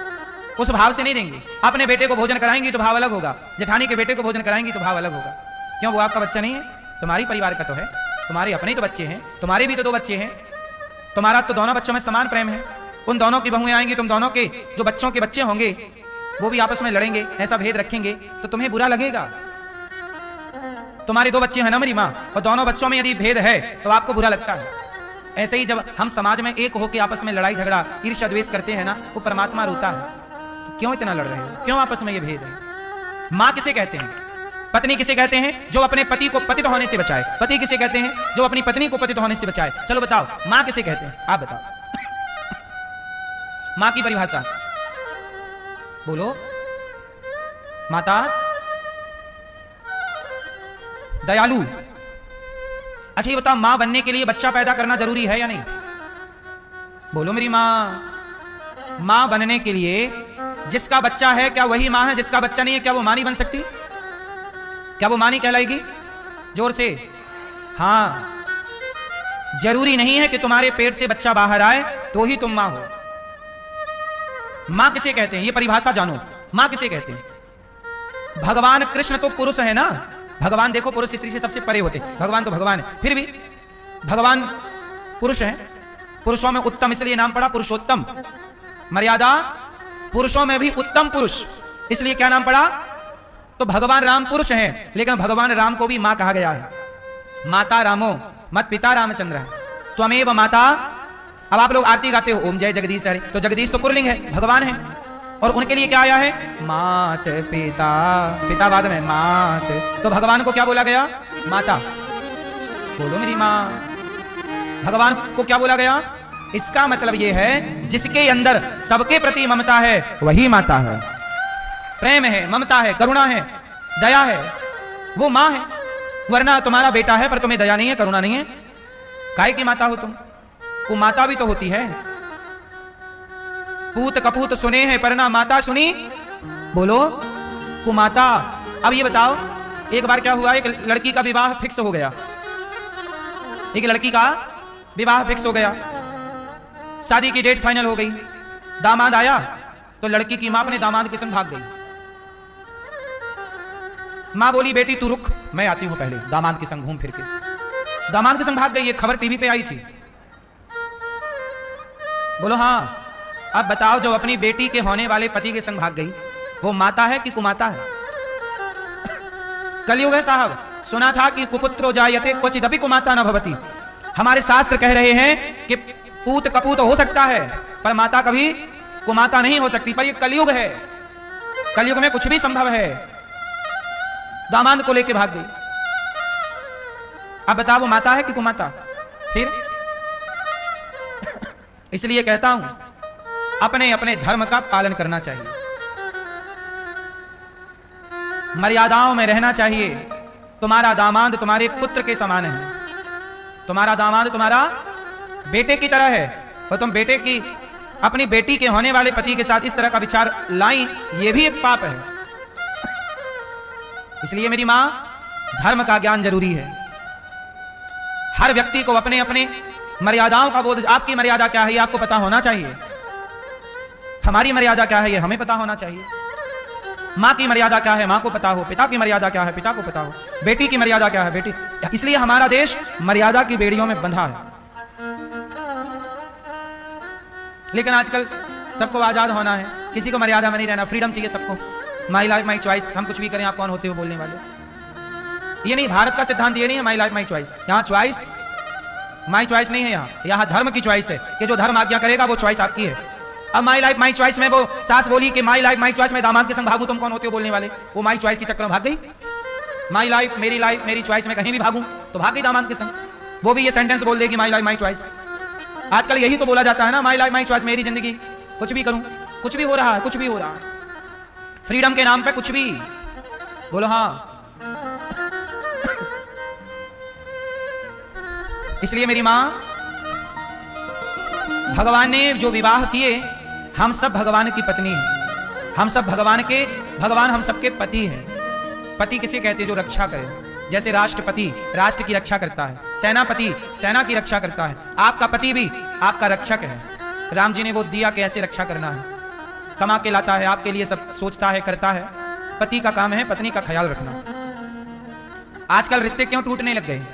A: उस भाव से नहीं देंगी। अपने बेटे को भोजन कराएंगी तो भाव अलग होगा, जेठानी के बेटे को भोजन कराएंगी तो भाव अलग होगा। क्यों, वो आपका बच्चा नहीं है, तुम्हारी परिवार का तो है, तुम्हारे अपने तो बच्चे हैं, तुम्हारे भी तो 2 बच्चे हैं, तुम्हारा तो दोनों बच्चों में समान प्रेम है। उन दोनों की बहुएं आएंगी, तुम दोनों के जो बच्चों के बच्चे होंगे वो भी आपस में लड़ेंगे, ऐसा भेद रखेंगे तो तुम्हें बुरा लगेगा। तुम्हारे 2 बच्चे हैं ना मेरी माँ, और दोनों बच्चों में यदि भेद है तो आपको बुरा लगता है। ऐसे ही जब हम समाज में एक होकर आपस में लड़ाई झगड़ा ईर्ष्या द्वेष करते हैं ना, वो परमात्मा रोता है कि क्यों इतना लड़ रहे हो, क्यों आपस में ये भेद है। माँ किसे कहते हैं, पत्नी किसे कहते हैं, जो अपने पति को पतित होने से बचाए। पति किसे कहते हैं, जो अपनी पत्नी को पतित होने से बचाए। चलो बताओ माँ किसे कहते हैं, आप बताओ माँ की परिभाषा बोलो। माता दयालु। अच्छा ये बताओ मां बनने के लिए बच्चा पैदा करना जरूरी है या नहीं, बोलो मेरी मां बनने के लिए जिसका बच्चा है क्या वही मां है, जिसका बच्चा नहीं है क्या वो मां नहीं बन सकती, क्या वो मां नहीं कहलाएगी, जोर से हाँ। जरूरी नहीं है कि तुम्हारे पेट से बच्चा बाहर आए तो ही तुम मां हो। मां किसे कहते हैं ये परिभाषा जानो। मां किसे कहते हैं? भगवान कृष्ण तो पुरुष है ना। भगवान देखो पुरुष स्त्री से सबसे परे होते, भगवान तो भगवान है, फिर भी भगवान पुरुष है। पुरुषों में उत्तम इसलिए नाम पड़ा पुरुषोत्तम। मर्यादा पुरुषों में भी उत्तम पुरुष, इसलिए क्या नाम पड़ा? तो भगवान राम पुरुष हैं, लेकिन भगवान राम को भी मां कहा गया है। माता रामो मत पिता रामचंद्र त्वमेव माता। अब आप लोग आरती गाते हो ओम जय जगदीश हरि, तो जगदीश तो पुल्लिंग है, भगवान है, और उनके लिए क्या आया है? मात पिता, पिता बाद में मात, तो भगवान को क्या बोला गया? माता। बोलो मेरी मां। भगवान को क्या बोला गया? इसका मतलब यह है जिसके अंदर सबके प्रति ममता है वही माता है। प्रेम है, ममता है, करुणा है, दया है, वो मां है। वरना तुम्हारा बेटा है पर तुम्हें दया नहीं है, करुणा नहीं है, काहे की माता हो तुम? कुमाता भी तो होती है। पूत कपूत सुने हैं पर ना माता सुनी, बोलो कुमाता। अब ये बताओ, एक बार क्या हुआ, एक लड़की का विवाह फिक्स हो गया। एक लड़की का विवाह फिक्स हो गया, शादी की डेट फाइनल हो गई। दामाद आया तो लड़की की मां अपने दामाद के संग भाग गई। मां बोली बेटी तू रुक, मैं आती हूं पहले, दामाद के संग घूम फिर के। दामाद के संग भाग गई। ये खबर टीवी पे आई थी। बोलो हाँ। अब बताओ, जो अपनी बेटी के होने वाले पति के संग भाग गई, वो माता है कि कुमाता है? कलयुग है साहब। सुना था कि कुपुत्रो जायते क्वचिदपि कुमाता न भवति। हमारे शास्त्र कह रहे हैं कि पूत कपूत हो सकता है पर माता कभी कुमाता नहीं हो सकती। पर ये कलयुग है, कलयुग में कुछ भी संभव है। दामाद को लेके भाग गई। अब बताओ वो माता है कि कुमाता? फिर इसलिए कहता हूं अपने अपने धर्म का पालन करना चाहिए, मर्यादाओं में रहना चाहिए। तुम्हारा दामाद तुम्हारे पुत्र के समान है, तुम्हारा दामाद तुम्हारा बेटे की तरह है, और तुम बेटे की अपनी बेटी के होने वाले पति के साथ इस तरह का विचार लाई, ये भी एक पाप है। इसलिए मेरी मां, धर्म का ज्ञान जरूरी है। हर व्यक्ति को अपने अपने मर्यादाओं का बोध, आपकी मर्यादा क्या है ये आपको पता होना चाहिए, हमारी मर्यादा क्या है ये हमें पता होना चाहिए। मां की मर्यादा क्या है मां को पता हो, पिता की मर्यादा क्या है पिता को पता हो, बेटी की मर्यादा क्या है बेटी। इसलिए हमारा देश मर्यादा की बेड़ियों में बंधा है। लेकिन आजकल सबको आजाद होना है, किसी को मर्यादा में नहीं रहना, फ्रीडम चाहिए सबको। माई लाइफ माई चॉइस, हम कुछ भी करें, आप कौन होते हो बोलने वाले? ये नहीं, भारत का सिद्धांत ये नहीं है माई लाइफ माई चॉइस। यहाँ चॉइस माई चॉइस नहीं है, यहाँ धर्म की चॉइस है कि जो धर्म आज्ञा करेगा वो चॉइस आपकी है। अब माई लाइफ माई चॉइस में वो सास बोली कि माई लाइफ माई चॉइस में दामाद के संग भागू, तुम कौन होते हो बोलने वाले? वो माई चॉइस के चक्कर में भाग गई। माई लाइफ मेरी चॉइस में कहीं भी भागूं तो भाग गई दामाद के संग। वो भी ये सेंटेंस बोल देगी माई लाइफ माई चॉइस। आजकल यही तो बोला जाता है ना, माई लाइफ माई चॉइस, मेरी जिंदगी, कुछ भी करूं, कुछ भी हो रहा है, कुछ भी हो रहा है, फ्रीडम के नाम पे कुछ भी। बोलो हाँ। इसलिए मेरी मां, भगवान ने जो विवाह किए, हम सब भगवान की पत्नी हैं, हम सब भगवान हम सबके पति हैं। पति किसे कहते हैं? जो रक्षा करे। जैसे राष्ट्रपति राष्ट्र की रक्षा करता है, सेनापति सेना की रक्षा करता है, आपका पति भी आपका रक्षक है। राम जी ने वो दिया कि ऐसे रक्षा करना है, कमा के लाता है, आपके लिए सब सोचता है, करता है। पति का काम है पत्नी का ख्याल रखना। आजकल रिश्ते क्यों टूटने लग गए?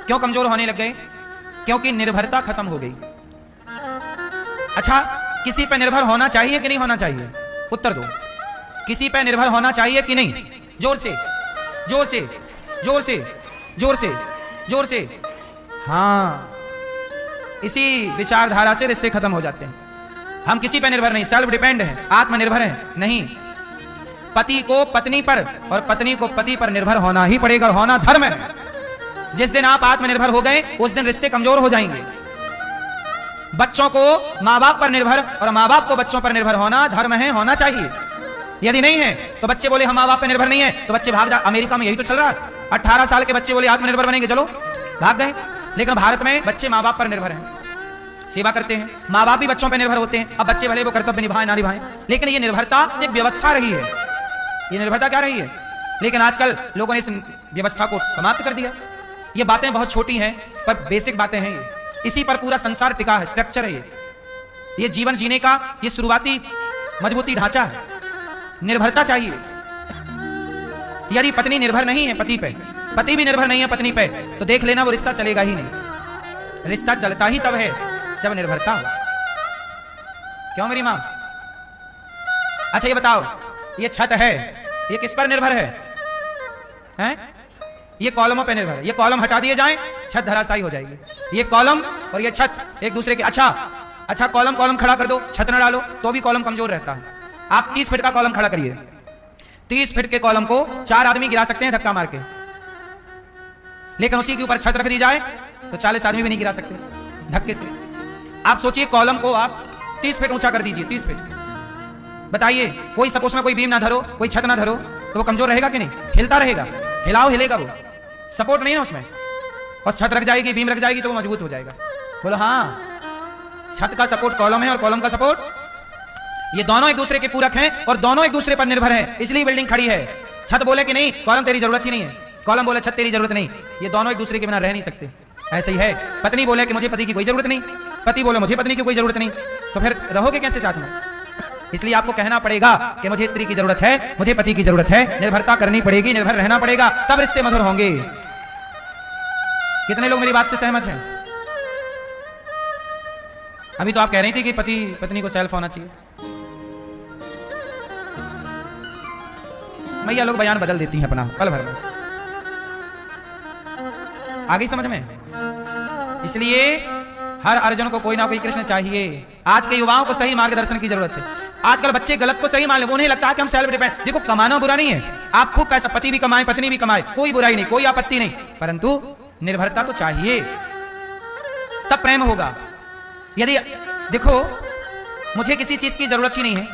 A: क्यों कमजोर होने लग गए? क्योंकि निर्भरता खत्म हो गई। अच्छा, किसी पे निर्भर होना चाहिए कि नहीं होना चाहिए? उत्तर दो। किसी पे निर्भर होना चाहिए कि नहीं? जोर से जोर से जोर से जोर से जोर से। हाँ, इसी विचारधारा से रिश्ते खत्म हो जाते हैं। हम किसी पे निर्भर नहीं, सेल्फ डिपेंड हैं, आत्मनिर्भर हैं। नहीं, पति को पत्नी पर और पत्नी को पति पर निर्भर होना ही पड़ेगा, होना धर्म है। जिस दिन आप आत्मनिर्भर हो गए उस दिन रिश्ते कमजोर हो जाएंगे। बच्चों को माँ बाप पर निर्भर और माँ बाप को बच्चों पर निर्भर होना धर्म है, होना चाहिए। यदि नहीं है तो बच्चे बोले हम माँ बाप पर निर्भर नहीं है तो बच्चे भाग जा। अमेरिका में यही तो चल रहा है, 18 साल के बच्चे बोले आत्मनिर्भर बनेंगे, चलो भाग गए। लेकिन भारत में बच्चे माँ बाप पर निर्भर हैं, सेवा करते हैं, माँ बाप भी बच्चों पर निर्भर होते हैं। अब बच्चे भले वो कर्तव्य निभाएं ना निभाएं, लेकिन ये निर्भरता एक व्यवस्था रही है। ये निर्भरता क्या रही है? लेकिन आजकल लोगों ने इस व्यवस्था को समाप्त कर दिया। ये बातें बहुत छोटी हैं पर बेसिक बातें हैं। ये इसी पर पूरा संसार टिका है, स्ट्रक्चर है ये जीवन जीने का, ये शुरुआती मजबूती ढांचा है। निर्भरता चाहिए। यदि पत्नी निर्भर नहीं है पति पे, पति भी निर्भर नहीं है पत्नी पे, तो देख लेना वो रिश्ता चलेगा ही नहीं। रिश्ता चलता ही तब है जब निर्भरता हो। क्यों मेरी मां? अच्छा ये बताओ, ये छत है, ये किस पर निर्भर है? हैं? ये कॉलमों पे निर्भर है। ये कॉलम हटा दिए जाएं, छत धराशायी हो जाएगी। ये कॉलम और ये छत एक दूसरे के, अच्छा कॉलम खड़ा कर दो, छत न डालो तो भी कॉलम कमजोर रहता है। आप 30 फीट का कॉलम खड़ा करिए, 30 फीट के कॉलम को 4 आदमी गिरा सकते हैं धक्का मार के, लेकिन उसी के ऊपर छत रख दी जाए तो 40 आदमी भी नहीं गिरा सकते धक्के से। आप सोचिए कॉलम को आप 30 फीट ऊंचा कर दीजिए, 30 फीट। बताइए कोई सपोज में कोई बीम ना धरो, कोई छत ना धरो, तो वो कमजोर रहेगा कि नहीं? हिलता रहेगा, हिलाओ हिलेगा, वो सपोर्ट नहीं है उसमें। और छत रख जाएगी, बीम रख जाएगी तो वो मजबूत हो जाएगा। बोलो हाँ, छत का सपोर्ट कॉलम है और कॉलम का सपोर्ट, ये दोनों एक दूसरे के पूरक हैं और दोनों एक दूसरे पर निर्भर हैं, इसलिए बिल्डिंग खड़ी है। छत बोले कि नहीं कॉलम तेरी जरूरत ही नहीं है, कॉलम बोले छत तेरी जरूरत नहीं, ये दोनों एक दूसरे के बिना रह नहीं सकते। ऐसे ही है, पत्नी बोले कि मुझे पति की कोई जरूरत नहीं, पति बोले मुझे पत्नी की कोई जरूरत नहीं, तो फिर रहोगे कैसे साथ में? इसलिए आपको कहना पड़ेगा कि मुझे स्त्री की जरूरत है, मुझे पति की जरूरत है, निर्भरता करनी पड़ेगी, निर्भर रहना पड़ेगा, तब रिश्ते मधुर होंगे। कितने लोग मेरी बात से सहमत हैं? अभी तो आप कह रही थी कि पति पत्नी को सेल्फ होना चाहिए। मैया लोग बयान बदल देती हैं अपना पल भर में। आ गई समझ में? इसलिए हर अर्जुन को कोई ना कोई कृष्ण चाहिए। आज के युवाओं को सही मार्गदर्शन की जरूरत है। आजकल बच्चे गलत को सही मान ले, उन्हें लगता है कि हम सेल्फ डिपेंड। देखो कमाना बुरा नहीं है, आप खूब पैसा, पति भी कमाए पत्नी भी कमाए, कोई बुराई नहीं, कोई आपत्ति नहीं, परंतु निर्भरता तो चाहिए, तब प्रेम होगा। यदि देखो मुझे किसी चीज की जरूरत ही नहीं है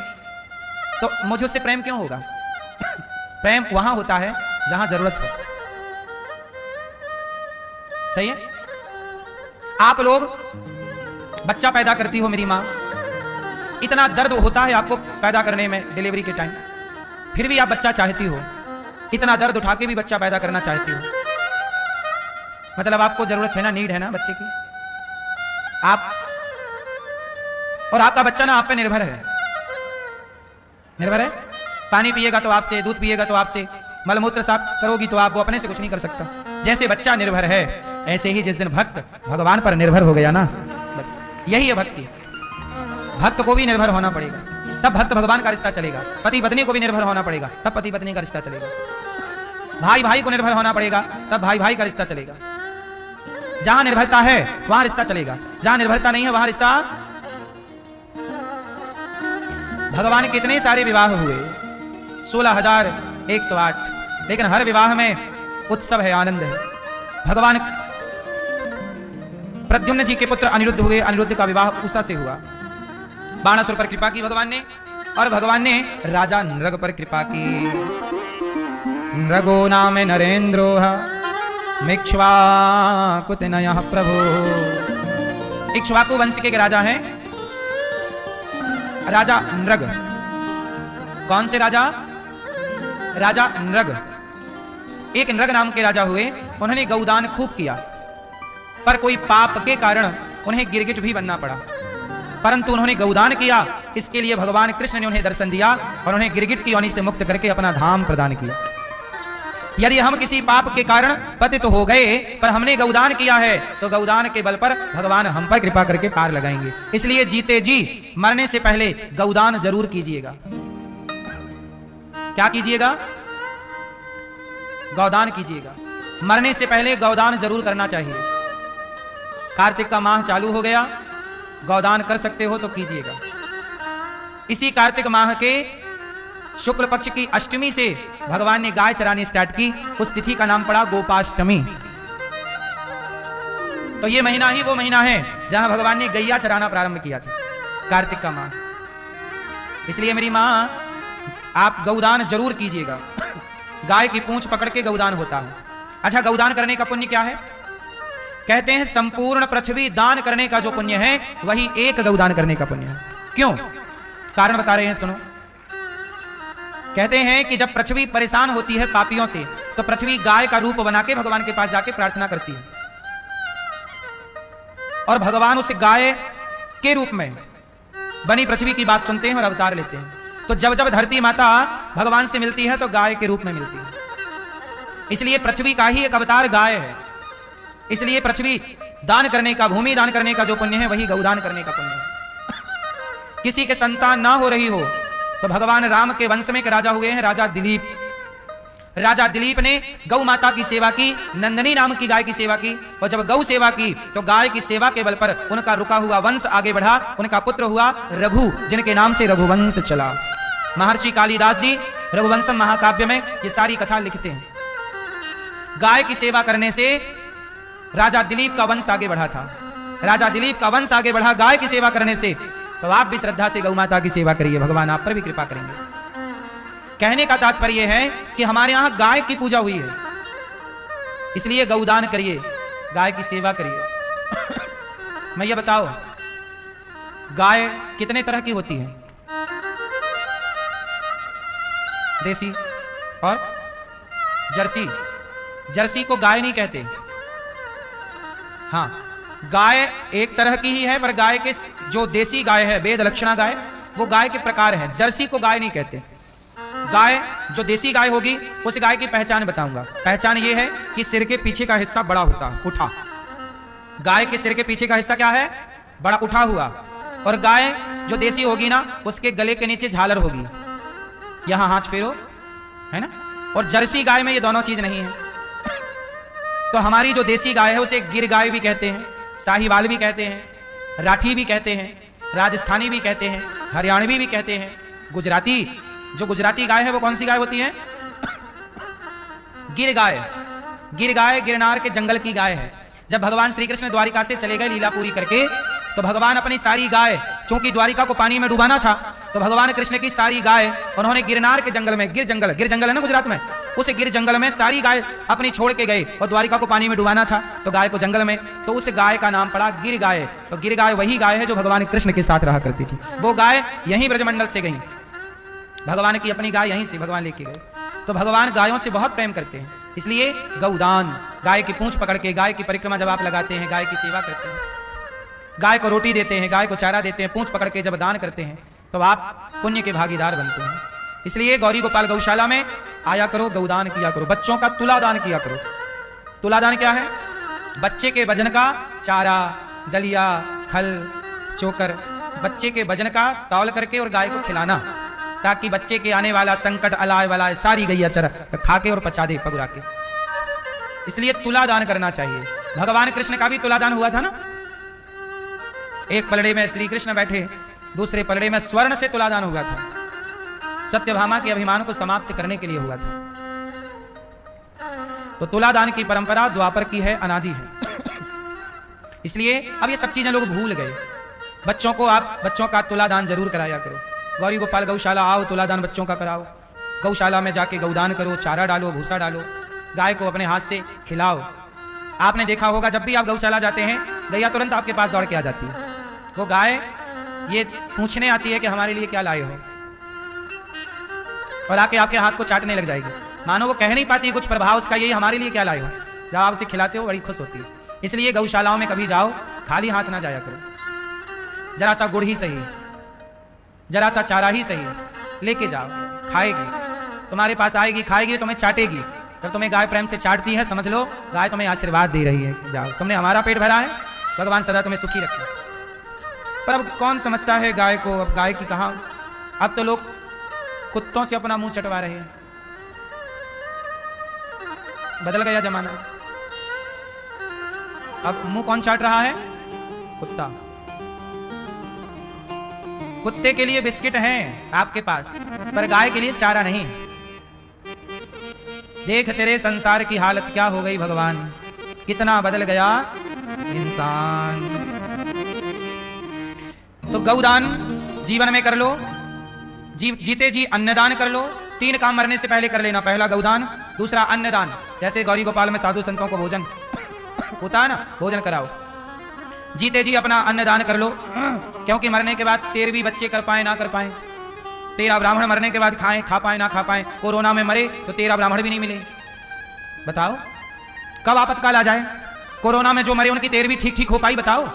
A: तो मुझे उससे प्रेम क्यों होगा? प्रेम वहां होता है जहां जरूरत हो। सही है? आप लोग बच्चा पैदा करती हो मेरी मां, इतना दर्द होता है आपको पैदा करने में डिलीवरी के टाइम, फिर भी आप बच्चा चाहती हो, इतना दर्द उठा के भी बच्चा पैदा करना चाहती हो, मतलब आपको जरूरत है ना, नीड है ना बच्चे की। आप और आपका बच्चा ना आप पे निर्भर है, निर्भर है। पानी पिएगा तो आपसे, दूध पिएगा तो आपसे, मलमूत्र साफ करोगी तो आप, वो अपने से कुछ नहीं कर सकता। जैसे बच्चा निर्भर है, ऐसे ही जिस दिन भक्त भगवान पर निर्भर हो गया ना, बस यही है भक्ति। भक्त को भी निर्भर होना पड़ेगा, तब भक्त भगवान का रिश्ता चलेगा। पति पत्नी को भी निर्भर होना पड़ेगा, तब पति पत्नी का रिश्ता चलेगा। भाई भाई को निर्भर होना पड़ेगा, तब भाई भाई का रिश्ता चलेगा। जहां निर्भरता है वहां रिश्ता चलेगा, जहां निर्भरता नहीं है वहां रिश्ता। भगवान कितने सारे विवाह हुए, 16,108, लेकिन हर विवाह में उत्सव है, आनंद है। भगवान प्रद्युम्न जी के पुत्र अनिरुद्ध हुए, अनिरुद्ध का विवाह उषा से हुआ। बाणासुर पर कृपा की भगवान ने, और भगवान ने राजा नृग पर कृपा की। नृगो नाम नरेंद्रो मिक्ष्वाकुतनयः प्रभु। इक्ष्वाकु वंश के राजा हैं राजा नृग। कौन से राजा? राजा नृग। एक नृग नाम के राजा हुए, उन्होंने गौदान खूब किया, पर कोई पाप के कारण उन्हें गिरगिट भी बनना पड़ा, परंतु उन्होंने गौदान किया, इसके लिए भगवान कृष्ण ने उन्हें दर्शन दिया और उन्हें गिरगिट की योनि से मुक्त करके अपना धाम प्रदान किया। यदि हम किसी पाप के कारण पतित हो गए पर हमने गौदान किया है, तो गौदान के बल पर भगवान हम पर कृपा करके पार लगाएंगे। इसलिए जीते जी मरने से पहले गौदान जरूर कीजिएगा। क्या कीजिएगा? गौदान कीजिएगा। मरने से पहले गौदान जरूर करना चाहिए। कार्तिक का माह चालू हो गया, गौदान कर सकते हो तो कीजिएगा। इसी कार्तिक माह के शुक्ल पक्ष की अष्टमी से भगवान ने गाय चरानी स्टार्ट की, उस तिथि का नाम पड़ा गोपाष्टमी। तो ये महीना ही वो महीना है जहां भगवान ने गैया चराना प्रारंभ किया था, कार्तिक का माह। इसलिए मेरी मां, आप गौदान जरूर कीजिएगा। गाय की पूंछ पकड़ के गौदान होता है। अच्छा, गौदान करने का पुण्य क्या है? कहते हैं संपूर्ण पृथ्वी दान करने का जो पुण्य है वही एक गौदान करने का पुण्य है। क्यों? कारण बता रहे हैं, सुनो। कहते हैं कि जब पृथ्वी परेशान होती है पापियों से, तो पृथ्वी गाय का रूप बना के भगवान के पास जाके प्रार्थना करती है, और भगवान उस गाय के रूप में बनी पृथ्वी की बात सुनते हैं और अवतार लेते हैं। तो जब जब धरती माता भगवान से मिलती है तो गाय के रूप में मिलती है। इसलिए पृथ्वी का ही एक अवतार गाय है। इसलिए पृथ्वी दान करने का, भूमि दान करने का जो पुण्य है, वही गौदान करने का पुण्य है। किसी के संतान ना हो रही हो तो भगवान राम के वंश में एक राजा हुए हैं, राजा दिलीप। राजा दिलीप ने गौ माता की सेवा की, नंदनी नाम की गाय की सेवा की, और जब गौ सेवा की तो गाय की सेवा के बल पर उनका रुका हुआ वंश आगे बढ़ा। उनका पुत्र हुआ रघु, जिनके नाम से रघुवंश चला। महर्षि कालिदास जी रघुवंशम महाकाव्य में ये सारी कथा लिखते हैं। गाय की सेवा करने से राजा दिलीप का वंश आगे बढ़ा था। राजा दिलीप का वंश आगे बढ़ा गाय की सेवा करने से। तो आप भी श्रद्धा से गौ माता की सेवा करिए, भगवान आप पर भी कृपा करेंगे। कहने का तात्पर्य है कि हमारे यहां गाय की पूजा हुई है, इसलिए गौदान करिए, गाय की सेवा करिए। मैं ये बताओ, गाय कितने तरह की होती है? देसी और जर्सी। जर्सी को गाय नहीं कहते। हाँ, गाय एक तरह की ही है, पर गाय के जो देसी गाय है, वेद लक्षणा गाय, वो गाय के प्रकार है। जर्सी को गाय नहीं कहते। गाय जो देसी गाय होगी, उस गाय की पहचान बताऊंगा। पहचान ये है कि सिर के पीछे का हिस्सा बड़ा होता है, उठा। गाय के सिर के पीछे का हिस्सा क्या है? बड़ा उठा हुआ। और गाय जो देसी होगी ना, उसके गले के नीचे झालर होगी। यहां हाथ फेरो, है ना। और जर्सी गाय में ये दोनों चीज नहीं है। तो हमारी जो देसी गाय है उसे गिर गाय भी कहते हैं, साहिवाल भी कहते हैं, राठी भी कहते हैं, राजस्थानी भी कहते हैं, हरियाणवी भी कहते हैं, गुजराती। जो गुजराती गाय है वो कौन सी गाय होती है? गिर गाय। गिर गाय गिरनार के जंगल की गाय है। जब भगवान श्री कृष्ण द्वारिका से चले गए लीला पूरी करके, तो भगवान अपनी सारी गाय, चूंकि द्वारिका को पानी में डुबाना था, तो भगवान कृष्ण की सारी गाय उन्होंने गिरनार के जंगल में, गिर जंगल है ना गुजरात में, उस गिर जंगल में सारी गाय अपनी छोड़ के गए। और द्वारिका को पानी में डुबाना था तो गाय को जंगल में, तो उस गाय का नाम पड़ा गिर गाय। तो गिर गाय वही गाय है जो भगवान कृष्ण के साथ रहा करती थी। वो गाय यहीं ब्रजमंडल से गई, भगवान की अपनी गाय यहीं से भगवान लेके गए। तो भगवान गायों से बहुत प्रेम करते हैं, इसलिए गौदान, गाय की पूंछ पकड़ के गाय की परिक्रमा जब आप लगाते हैं, गाय की सेवा करते हैं, गाय को रोटी देते हैं, गाय को चारा देते हैं, पूंछ पकड़ के जब दान करते हैं, तो आप पुण्य के भागीदार बनते हैं। इसलिए गौरी गोपाल गौशाला में आया करो, गौदान किया करो, बच्चों का तुलादान किया करो। तुलादान क्या है? बच्चे के वजन का चारा, दलिया, खल, चोकर, बच्चे के वजन का तौल करके और गाय को खिलाना, ताकि बच्चे के आने वाला संकट, अलाय वलाय सारी गैया चर खा के और पचा दे पगुरा के। इसलिए तुलादान करना चाहिए। भगवान कृष्ण का भी तुलादान हुआ था ना। एक पलड़े में श्री कृष्ण बैठे, दूसरे पलड़े में स्वर्ण से तुलादान हुआ था। सत्यभामा के अभिमान को समाप्त करने के लिए हुआ था। तो तुलादान की परंपरा द्वापर की है, अनादि है। इसलिए अब ये सब चीजें लोग भूल गए। बच्चों को आप बच्चों का तुलादान जरूर कराया करो। गौरी गोपाल गौशाला आओ, तुलादान बच्चों का कराओ। गौशाला में जाके गौदान करो, चारा डालो, भूसा डालो, गाय को अपने हाथ से खिलाओ। आपने देखा होगा जब भी आप गौशाला जाते हैं, गैया तुरंत आपके पास दौड़ के आ जाती है। वो गाय ये पूछने आती है कि हमारे लिए क्या लाए हो, और आके आपके हाथ को चाटने लग जाएगी। मानो वो कह नहीं पाती कुछ, प्रभाव उसका यही, हमारे लिए क्या लाए हो। जब आप उसे खिलाते हो बड़ी खुश होती है। इसलिए गौशालाओं में कभी जाओ, खाली हाथ ना जाया करो। जरा सा गुड़ ही सही, जरा सा चारा ही सही लेके जाओ, खाएगी, तुम्हारे पास आएगी, खाएगी, तुम्हें चाटेगी। जब तुम्हें गाय प्रेम से चाटती है, समझ लो गाय तुम्हें आशीर्वाद दे रही है, जाओ तुमने हमारा पेट भरा है, भगवान सदा तुम्हें सुखी रखे। पर अब कौन समझता है गाय को? अब गाय की कहां, अब तो लोग कुत्तों से अपना मुंह चटवा रहे हैं। बदल गया जमाना। अब मुंह कौन चाट रहा है? कुत्ता। कुत्ते के लिए बिस्किट हैं आपके पास, पर गाय के लिए चारा नहीं। देख तेरे संसार की हालत क्या हो गई भगवान, कितना बदल गया इंसान। तो गौदान जीवन में कर लो, जीते जी अन्नदान कर लो। 3 काम मरने से पहले कर लेना। पहला गौदान, दूसरा अन्नदान। जैसे गौरी गोपाल में साधु संतों को भोजन होता है ना, भोजन कराओ। जीते जी अपना अन्नदान कर लो, क्योंकि मरने के बाद 13 भी बच्चे कर पाए ना कर पाए, 13 ब्राह्मण मरने के बाद खाएं, खा पाए ना खा पाए, कोरोना में मरे तो 13 ब्राह्मण भी नहीं मिले। बताओ कब आपातकाल आ जाए? कोरोना में जो मरे उनकी 13वीं ठीक हो पाई? बताओ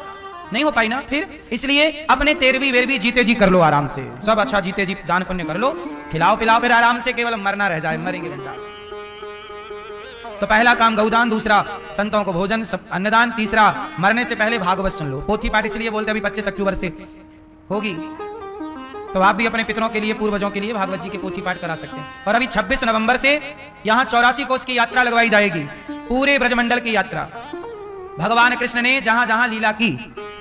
A: नहीं हो पाई ना। फिर इसलिए अपने 13वीं वेरवी जीते जी कर लो, आराम से सब अच्छा जीते जी दान पुण्य कर लो, खिलाओ पिलाओ, फिर आराम से केवल मरना रह जाए, मरेंगे बिंदास। तो पहला काम गौदान, दूसरा संतों को भोजन अन्नदान, तीसरा मरने से पहले भागवत सुन लो। पोथी पाठ इसलिए बोलते अभी 25 अक्टूबर से होगी, तो आप भी अपने पितरों के लिए, पूर्वजों के लिए भागवत जी के पोथी पाठ करा सकते हैं। और अभी 26 नवंबर से यहाँ 84 कोस की यात्रा लगवाई जाएगी, पूरे ब्रजमंडल की यात्रा। भगवान कृष्ण ने जहां जहां लीला की,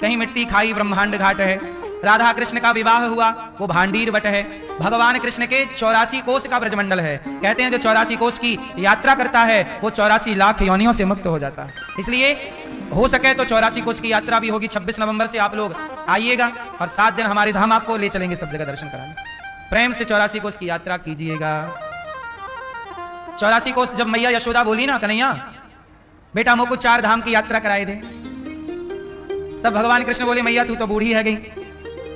A: कहीं मिट्टी खाई ब्रह्मांड घाट है, राधा कृष्ण का विवाह हुआ वो भांडीर वट है, भगवान कृष्ण के 84 कोस का ब्रजमंडल है। कहते हैं जो 84 कोस की यात्रा करता है वो 84 लाख योनियों से मुक्त हो जाता है। इसलिए हो सके तो 84 कोस की यात्रा भी होगी। 26 नवंबर से आप लोग आइएगा और 7 दिन हम आपको ले चलेंगे सब जगह दर्शन कराने। प्रेम से 84 कोस की यात्रा कीजिएगा। 84 कोस जब मैया यशोदा बोली ना, कन्हैया बेटा मोको 4 धाम की यात्रा कराए दे, तब भगवान कृष्ण बोले मैया तू तो बूढ़ी है गई,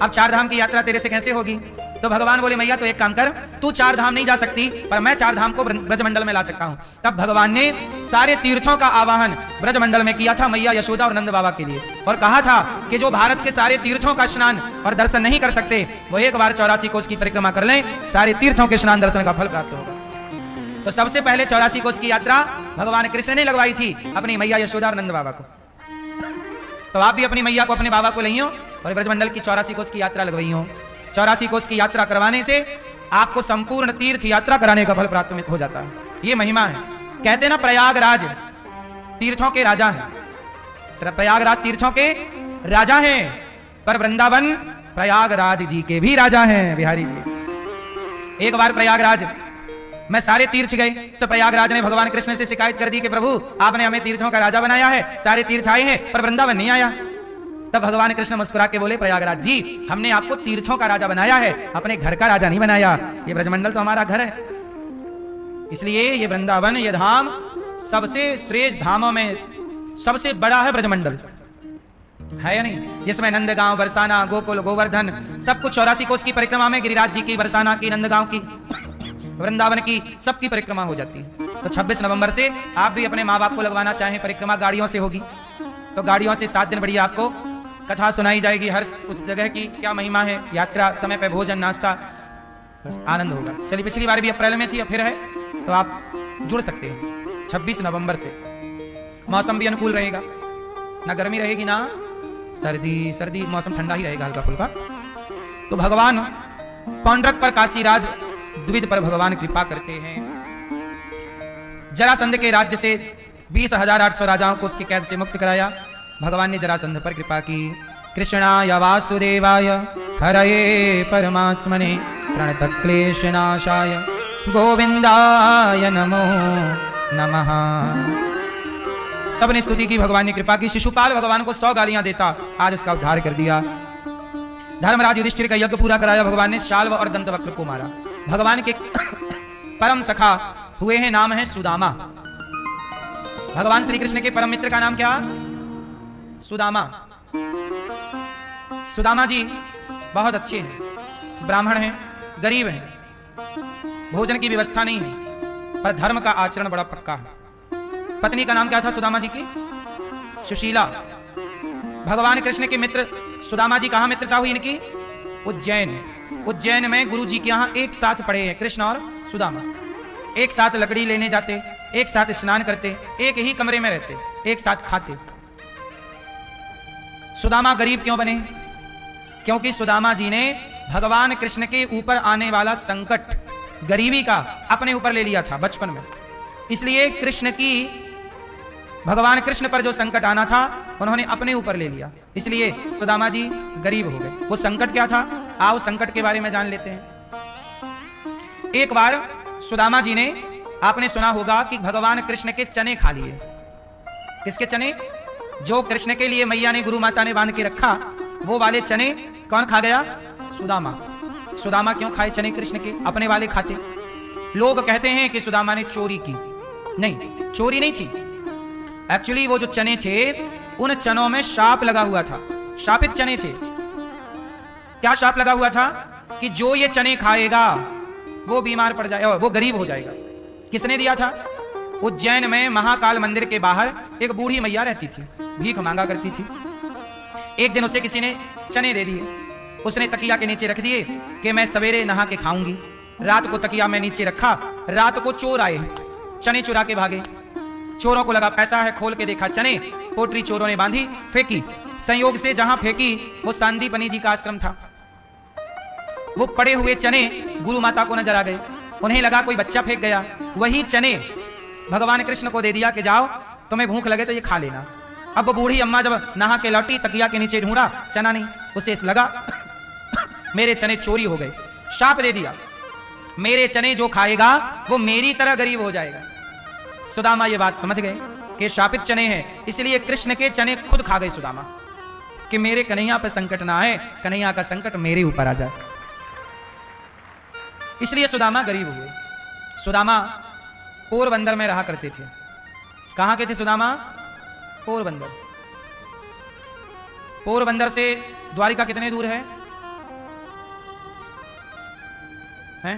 A: अब 4 धाम की यात्रा तेरे से कैसे होगी? तो भगवान बोले मैया तो एक काम कर, तू 4 धाम नहीं जा सकती पर मैं 4 धाम को ब्रजमंडल में ला सकता हूं। तब भगवान ने सारे तीर्थों का आवाहन ब्रजमंडल में किया था मैया यशोदा और नंद बाबा के लिए, और कहा था कि जो भारत के सारे तीर्थों का स्नान और दर्शन नहीं कर सकते वो एक बार 84 कोस की परिक्रमा कर लें, सारे तीर्थों के स्नान दर्शन का फल प्राप्त होगा। तो सबसे पहले 84 कोस की यात्रा भगवान कृष्ण ने लगवाई थी अपनी मैया यशोदा और नंद बाबा को। तो आप भी अपनी मैया को, अपने बाबा को लइयो और ब्रजमंडल की 84 कोस की यात्रा लगवाई हो। 84 कोस की यात्रा करवाने से आपको संपूर्ण तीर्थ यात्रा कराने का फल प्राप्त हो जाता है। ये महिमा है। कहते ना प्रयागराज तीर्थों के राजा हैं, प्रयागराज तीर्थों के राजा हैं, पर वृंदावन प्रयागराज जी के भी राजा हैं। बिहारी जी एक बार प्रयागराज मैं सारे तीर्थ गए तो प्रयागराज ने भगवान कृष्ण से शिकायत कर दी कि प्रभु आपने हमें तीर्थों का राजा बनाया है, सारे तीर्थ आए हैं पर वृंदावन नहीं आया। तब भगवान कृष्ण मुस्कुरा के बोले प्रयागराज जी हमने आपको तीर्थों का राजा बनाया है, अपने घर का राजा नहीं बनाया। ये ब्रजमंडल तो हमारा घर है, इसलिए ये वृंदावन ये धाम सबसे श्रेष्ठ धामों में सबसे बड़ा है ब्रजमंडल, है या नहीं? जिसमें नंदगांव, बरसाना, गोकुल, गोवर्धन सब कुछ 84 कोस की परिक्रमा में गिरिराज जी की, बरसाना की, नंदगांव की, वृंदावन की सबकी परिक्रमा हो जाती है। तो 26 नवंबर से आप भी अपने माँ बाप को लगवाना चाहें, परिक्रमा गाड़ियों से होगी, तो गाड़ियों से 7 दिन बढ़िया आपको कथा सुनाई जाएगी, हर उस जगह की क्या महिमा है, यात्रा, समय पे भोजन, नाश्ता, आनंद होगा। चलिए पिछली बार भी अप्रैल में थी, अब फिर है, तो आप जुड़ सकते हैं 26 नवंबर से। मौसम भी अनुकूल रहेगा, ना गर्मी रहेगी ना सर्दी, मौसम ठंडा ही रहेगा हल्का फुल्का। तो भगवान पौंड्रक पर काशीराज द्विविध पर भगवान कृपा करते हैं। जरासंध के राज्य से 20,800 राजाओं को उसकी कैद से मुक्त कराया। भगवान ने जरासंध पर कृपा की। कृष्णाय वासुदेवाय हरये परमात्मने प्रणतक्लेशनाशाय गोविंदाय नमो नमः। सबने स्तुति की, भगवान ने कृपा की। शिशुपाल भगवान को 100 गालियां देता, आज उसका उद्धार कर दिया। धर्मराज युधिष्ठिर का यज्ञ पूरा कराया, भगवान ने शाल्व और दंतवक्र को मारा। भगवान के परम सखा हुए हैं, नाम है सुदामा। भगवान श्री कृष्ण के परम मित्र का नाम क्या? सुदामा। सुदामा जी बहुत अच्छे हैं, ब्राह्मण हैं, गरीब हैं, भोजन की व्यवस्था नहीं है, पर धर्म का आचरण बड़ा पक्का है। पत्नी का नाम क्या था सुदामा जी की? सुशीला। भगवान कृष्ण के मित्र सुदामा जी कहां मित्रता हुई इनकी? उज्जैन। उज्जैन में गुरु जी के यहां एक साथ पढ़े हैं कृष्ण और सुदामा। एक साथ लकड़ी लेने जाते, एक साथ स्नान करते, एक ही कमरे में रहते, एक साथ खाते। सुदामा गरीब क्यों बने? क्योंकि सुदामा जी ने भगवान कृष्ण के ऊपर आने वाला संकट, गरीबी का अपने ऊपर ले लिया था बचपन में। इसलिए कृष्ण की, भगवान कृष्ण पर जो संकट आना था उन्होंने अपने ऊपर ले लिया, इसलिए सुदामा जी गरीब हो गए। वो संकट क्या था? आओ संकट के बारे में जान लेते हैं। एक बार सुदामा जी ने, आपने सुना होगा कि भगवान कृष्ण के चने खा लिए। किसके चने? जो कृष्ण के लिए मैया ने, गुरु माता ने बांध के रखा, वो वाले चने कौन खा गया? सुदामा। सुदामा क्यों खाए चने कृष्ण के? अपने वाले खाते। लोग कहते हैं कि सुदामा ने चोरी की। नहीं, चोरी नहीं थी। एक्चुअली वो जो चने थे उन चनों में शाप लगा हुआ था, शापित चने थे। क्या शाप लगा हुआ था? कि जो ये चने खाएगा वो बीमार पड़ जाएगा, वो गरीब हो जाएगा। किसने दिया था? उज्जैन में महाकाल मंदिर के बाहर एक बूढ़ी मैया रहती थी, भीख मांगा करती थी। एक दिन उसे किसी ने चने दे दिए, उसने तकिया के नीचे रख दिए कि मैं सवेरे नहा के खाऊंगी। रात को तकिया में नीचे रखा, रात को चोर आए, चने चुरा के भागे। चोरों को लगा पैसा है, खोल के देखा चने, पोटली चोरों ने बांधी, फेंकी। संयोग से जहां फेंकी वो सांदीपनी जी का आश्रम था। वो पड़े हुए चने गुरु माता को नजर आ गए, उन्हें लगा कोई बच्चा फेंक गया। वही चने भगवान कृष्ण को दे दिया कि जाओ तुम्हें भूख लगे तो ये खा लेना। अब वो बूढ़ी अम्मा जब नहा के लौटी, तकिया के नीचे ढूंढा, चना नहीं। उसे लगा मेरे चने चोरी हो गए, शाप दे दिया, मेरे चने जो खाएगा वो मेरी तरह गरीब हो जाएगा। सुदामा ये बात समझ गए कि शापित चने हैं, इसलिए कृष्ण के चने खुद खा गए सुदामा, कि मेरे कन्हैया पर संकट ना आए, कन्हैया का संकट मेरे ऊपर आ जाए। इसलिए सुदामा गरीब हुए। सुदामा पोरबंदर में रहा करते थे। कहां के थे सुदामा? पोरबंदर। पोरबंदर से द्वारिका कितने दूर है? हैं?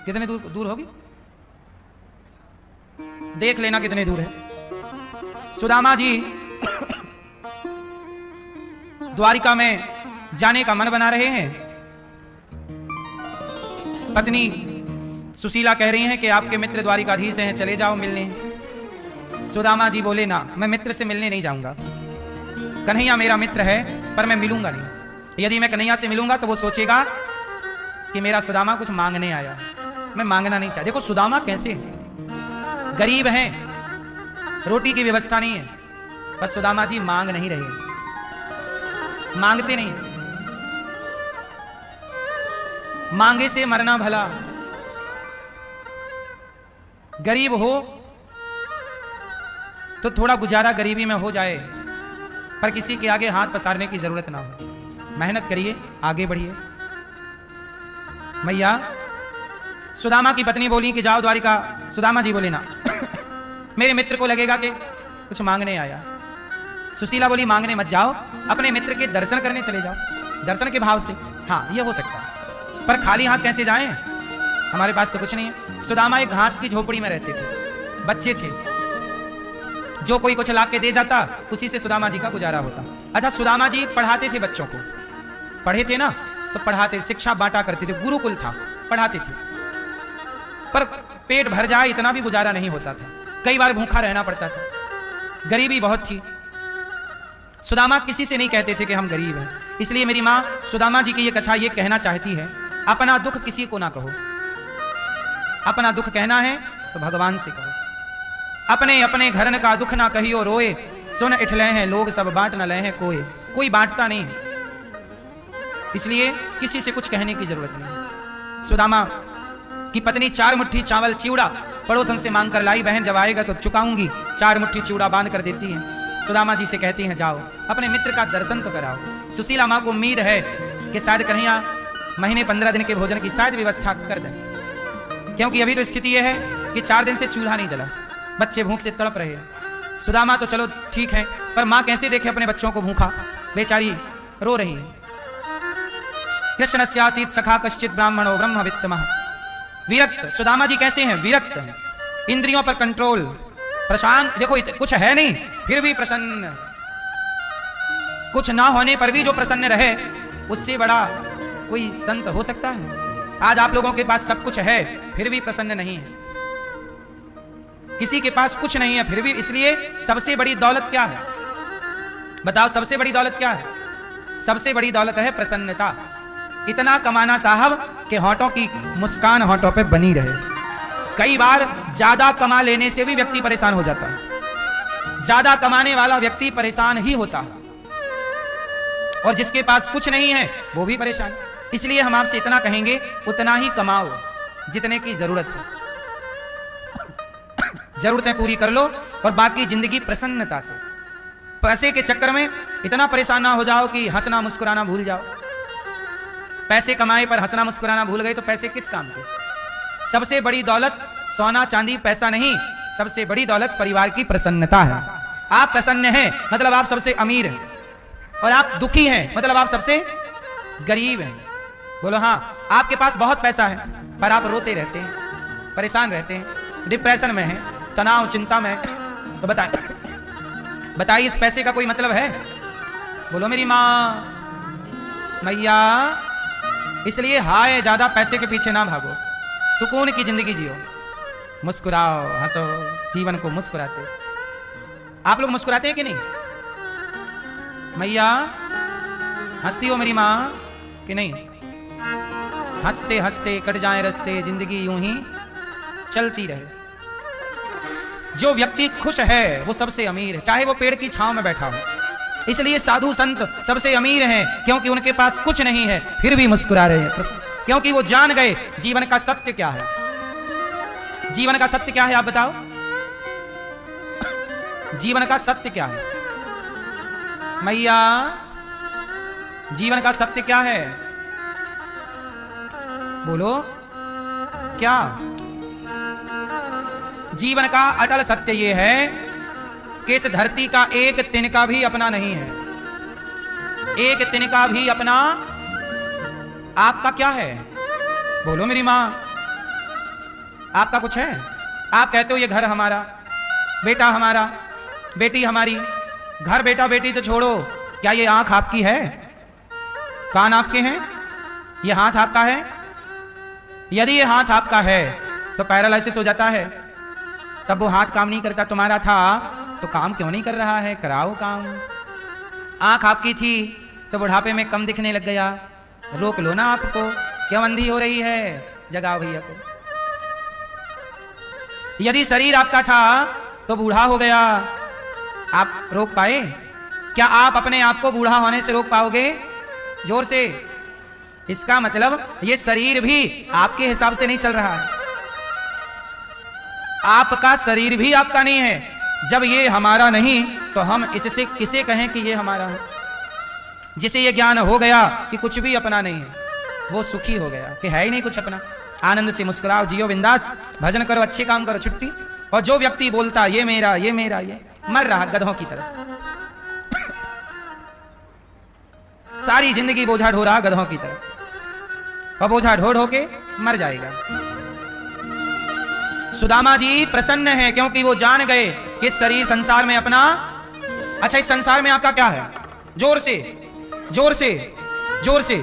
A: कितने दूर होगी? देख लेना कितने दूर है। सुदामा जी द्वारिका में जाने का मन बना रहे हैं। पत्नी सुशीला कह रही हैं कि आपके मित्र द्वारिकाधीश हैं, चले जाओ मिलने। सुदामा जी बोले ना, मैं मित्र से मिलने नहीं जाऊंगा। कन्हैया मेरा मित्र है पर मैं मिलूंगा नहीं। यदि मैं कन्हैया से मिलूंगा तो वो सोचेगा कि मेरा सुदामा कुछ मांगने आया। मैं मांगना नहीं चाहता। देखो सुदामा कैसे हैं, गरीब हैं, रोटी की व्यवस्था नहीं है, बस सुदामा जी मांग नहीं रहे, मांगते नहीं। मांगे से मरना भला। गरीब हो तो थोड़ा गुजारा गरीबी में हो जाए, पर किसी के आगे हाथ पसारने की जरूरत ना हो। मेहनत करिए, आगे बढ़िए। मैया सुदामा की पत्नी बोली कि जाओ द्वारिका। सुदामा जी बोले ना मेरे मित्र को लगेगा कि कुछ मांगने आया। सुशीला बोली मांगने मत जाओ, अपने मित्र के दर्शन करने चले जाओ, दर्शन के भाव से। हाँ ये हो सकता है, पर खाली हाथ कैसे जाएं? हमारे पास तो कुछ नहीं है। सुदामा एक घास की झोपड़ी में रहते थे, बच्चे थे, जो कोई कुछ ला के दे जाता उसी से सुदामा जी का गुजारा होता। अच्छा सुदामा जी पढ़ाते थे बच्चों को, पढ़े थे ना तो पढ़ाते, शिक्षा बांटा करते थे, गुरुकुल था, पढ़ाते थे। पर पेट भर जाए इतना भी गुजारा नहीं होता था, कई बार भूखा रहना पड़ता था, गरीबी बहुत थी। सुदामा किसी से नहीं कहते थे कि हम गरीब हैं। इसलिए मेरी माँ सुदामा जी की ये कथा ये कहना चाहती है, अपना दुख किसी को ना कहो। अपना दुख कहना है तो भगवान से कहो। अपने अपने घरन का दुख ना कहियो रोए, सुन इठले हैं लोग सब बांट न ले हैं कोई। कोई बांटता नहीं है, इसलिए किसी से कुछ कहने की जरूरत नहीं। सुदामा की पत्नी 4 मुट्ठी चावल चिवड़ा पड़ोसन से मांग कर लाई, बहन जब आएगा तो चुकाऊंगी। 4 मुट्ठी चिवड़ा बांध कर देती है। सुदामा जी से कहती हैं जाओ अपने मित्र का दर्शन तो कराओ। सुशीला माँ को उम्मीद है कि शायद कन्हैया महीने 15 दिन के भोजन की शायद व्यवस्था कर दें, क्योंकि अभी तो स्थिति यह है कि 4 दिन से चूल्हा नहीं जला, बच्चे भूख से तड़प रहे हैं। सुदामा तो चलो ठीक है, पर माँ कैसे देखे अपने बच्चों को भूखा, बेचारी रो रही है। कृष्णस्यासीत सखा कश्चित ब्राह्मणो ब्रह्म वित्तमः। विरक्त सुदामा जी कैसे हैं? विरक्त हैं, इंद्रियों पर कंट्रोल, प्रशांत। देखो कुछ है नहीं फिर भी प्रसन्न, कुछ ना होने पर भी जो प्रसन्न रहे, उससे बड़ा कोई संत हो सकता है? आज आप लोगों के पास सब कुछ है फिर भी प्रसन्न नहीं है, किसी के पास कुछ नहीं है फिर भी। इसलिए सबसे बड़ी दौलत क्या है बताओ? सबसे बड़ी दौलत क्या है? सबसे बड़ी दौलत है प्रसन्नता। इतना कमाना साहब कि होठों की मुस्कान होठों पे बनी रहे। कई बार ज्यादा कमा लेने से भी व्यक्ति परेशान हो जाता है, ज्यादा कमाने वाला व्यक्ति परेशान ही होता है, और जिसके पास कुछ नहीं है वो भी परेशान। इसलिए हम आपसे इतना कहेंगे, उतना ही कमाओ जितने की जरूरत है, जरूरतें पूरी कर लो, और बाकी जिंदगी प्रसन्नता से। पैसे के चक्कर में इतना परेशान ना हो जाओ कि हंसना मुस्कुराना भूल जाओ। पैसे कमाए पर हंसना मुस्कुराना भूल गए तो पैसे किस काम के? सबसे बड़ी दौलत सोना चांदी पैसा नहीं, सबसे बड़ी दौलत परिवार की प्रसन्नता है। आप प्रसन्न हैं मतलब आप सबसे अमीर हैं, और आप दुखी हैं मतलब आप सबसे गरीब हैं। बोलो हाँ। आपके पास बहुत पैसा है पर आप रोते रहते हैं, परेशान रहते हैं, डिप्रेशन में हैं, तनाव चिंता में। तो बताइए इस पैसे का कोई मतलब है? बोलो मेरी माँ, मैया। इसलिए हाय ज्यादा पैसे के पीछे ना भागो, सुकून की जिंदगी जियो, मुस्कुराओ, हंसो, जीवन को मुस्कुराते। आप लोग मुस्कुराते हैं कि नहीं? मैया हंसती हो मेरी माँ कि नहीं? हंसते हंसते कट जाए रास्ते, जिंदगी यूं ही चलती रहे। जो व्यक्ति खुश है वो सबसे अमीर है, चाहे वो पेड़ की छांव में बैठा हो। इसलिए साधु संत सबसे अमीर हैं, क्योंकि उनके पास कुछ नहीं है फिर भी मुस्कुरा रहे हैं, क्योंकि वो जान गए जीवन का सत्य क्या है। जीवन का सत्य क्या है आप बताओ? जीवन का सत्य क्या है मैया? जीवन का सत्य क्या है? बोलो क्या? जीवन का अटल सत्य यह है कि इस धरती का एक तिनका भी अपना नहीं है। एक तिनका भी अपना आपका क्या है? बोलो मेरी मां, आपका कुछ है? आप कहते हो ये घर हमारा, बेटा हमारा, बेटी हमारी। घर बेटा बेटी तो छोड़ो, क्या ये आंख आपकी है? कान आपके हैं? ये हाथ आपका है? यदि ये हाथ आपका है तो पैरालिसिस हो जाता है, तब वो हाथ काम नहीं करता। तुम्हारा था तो काम क्यों नहीं कर रहा है? कराओ काम। आंख आपकी थी तो बुढ़ापे में कम दिखने लग गया, रोक लो ना आंख को, क्यों अंधी हो रही है? जगाओ भैया को। यदि शरीर आपका था तो बूढ़ा हो गया, आप रोक पाए? क्या आप अपने आप को बूढ़ा होने से रोक पाओगे? जोर से। इसका मतलब ये शरीर भी आपके हिसाब से नहीं चल रहा है। आपका शरीर भी आपका नहीं है। जब ये हमारा नहीं तो हम इससे किसे कहें कि ये हमारा है? जिसे ये ज्ञान हो गया कि कुछ भी अपना नहीं है, वो सुखी हो गया कि है ही नहीं कुछ अपना। आनंद से मुस्कुराओ, जियो बिंदास, भजन करो, अच्छे काम करो, छुट्टी। और जो व्यक्ति बोलता ये मेरा ये मेरा, ये मर रहा गधों की तरह। सारी जिंदगी बोझा ढो रहा गधों की तरह, और बोझा ढो ढो के मर जाएगा। सुदामा जी प्रसन्न है क्योंकि वो जान गए कि शरीर संसार में अपना। अच्छा, इस संसार में आपका क्या है? जोर से जोर से जोर से।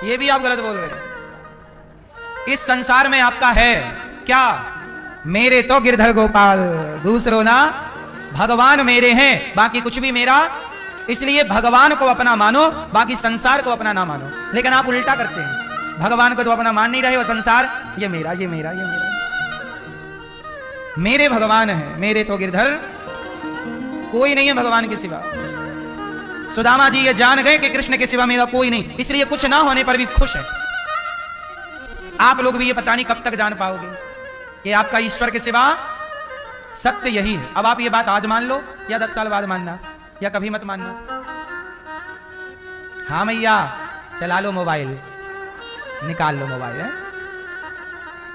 A: ये भी आप गलत बोल रहे हैं। इस संसार में आपका है क्या? मेरे तो गिरधर गोपाल, दूसरों ना भगवान मेरे हैं, बाकी कुछ भी मेरा। इसलिए भगवान को अपना मानो, बाकी संसार को अपना ना मानो। लेकिन आप उल्टा करते हैं, भगवान को तो अपना मान नहीं रहे हो, संसार ये मेरा ये मेरा ये मेरा। मेरे भगवान है, मेरे तो गिरधर, कोई नहीं है भगवान के सिवा। सुदामा जी ये जान गए कि कृष्ण के सिवा मेरा कोई नहीं, इसलिए कुछ ना होने पर भी खुश है। आप लोग भी ये पता नहीं कब तक जान पाओगे कि आपका ईश्वर के सिवा सत्य यही है। अब आप ये बात आज मान लो या 10 साल बाद मानना, या कभी मत मानना। हाँ मैया, चला लो मोबाइल, निकाल लो मोबाइल है?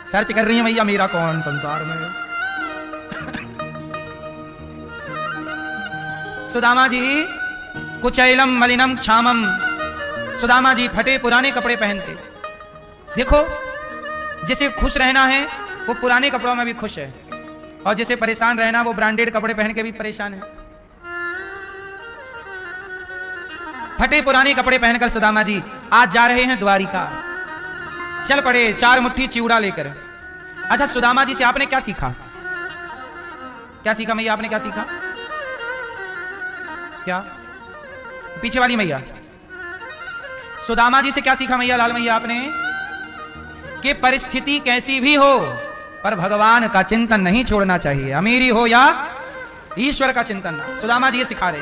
A: सर्च कर रही है मैया मेरा कौन संसार में। सुदामा जी कुचैलम मलिनम क्षामम। सुदामा जी फटे पुराने कपड़े पहनते। देखो, जिसे खुश रहना है वो पुराने कपड़ों में भी खुश है, और जिसे परेशान रहना वो ब्रांडेड कपड़े पहन के भी परेशान है। फटे पुराने कपड़े पहनकर सुदामा जी आज जा रहे हैं द्वारिका। चल पड़े 4 मुट्ठी चिवड़ा लेकर। अच्छा, सुदामा जी से आपने क्या सीखा? क्या सीखा मैया? आपने क्या सीखा? क्या? पीछे वाली मैया, सुदामा जी से क्या सीखा मैया? लाल मैया, आपने कि परिस्थिति कैसी भी हो पर भगवान का चिंतन नहीं छोड़ना चाहिए, अमीरी हो या ईश्वर का चिंतन। सुदामा जी ये सिखा रहे।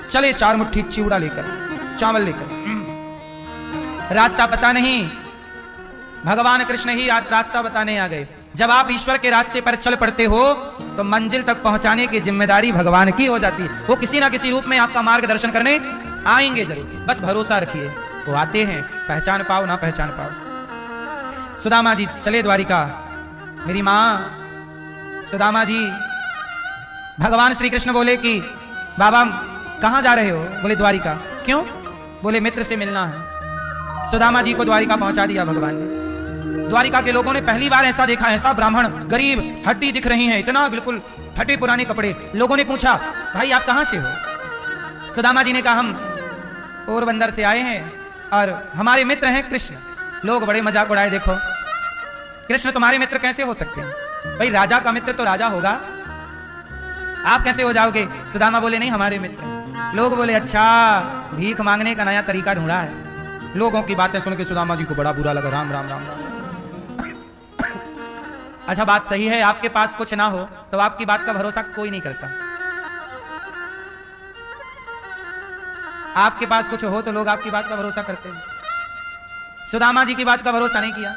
A: चले 4 मुट्ठी चिवड़ा लेकर, चावल लेकर। रास्ता पता नहीं, भगवान कृष्ण ही आज रास्ता बताने आ गए। जब आप ईश्वर के रास्ते पर चल पड़ते हो तो मंजिल तक पहुंचाने की जिम्मेदारी भगवान की हो जाती है। वो किसी ना किसी रूप में आपका मार्गदर्शन करने आएंगे जरूर, बस भरोसा रखिए, वो आते हैं, पहचान पाओ ना पहचान पाओ। सुदामा जी चले द्वारिका। मेरी मां सुदामा जी, भगवान श्री कृष्ण बोले कि बाबा कहां जा रहे हो? बोले द्वारिका। क्यों? बोले मित्र से मिलना है। सुदामा जी को द्वारिका पहुंचा दिया भगवान ने। द्वारिका के लोगों ने पहली बार ऐसा देखा, ऐसा ब्राह्मण गरीब, हड्डी दिख रही है, इतना बिल्कुल फटे पुराने कपड़े। लोगों ने पूछा, भाई आप कहां से हो? सुदामा जी ने कहा, हम पोरबंदर से आए हैं और हमारे मित्र हैं कृष्ण। लोग बड़े मजाक उड़ाए, देखो कृष्ण तुम्हारे मित्र कैसे हो सकते हैं? भाई राजा का मित्र तो राजा होगा, आप कैसे हो जाओगे? सुदामा बोले, नहीं हमारे मित्र। लोग बोले, अच्छा भीख मांगने का नया तरीका ढूंढा है। लोगों की बातें सुन के सुदामा जी को बड़ा बुरा लगा। राम राम राम राम। अच्छा बात सही है, आपके पास कुछ ना हो तो आपकी बात का भरोसा कोई नहीं करता। आपके पास कुछ हो तो लोग आपकी बात का भरोसा करते हैं। सुदामा जी की बात का भरोसा नहीं किया।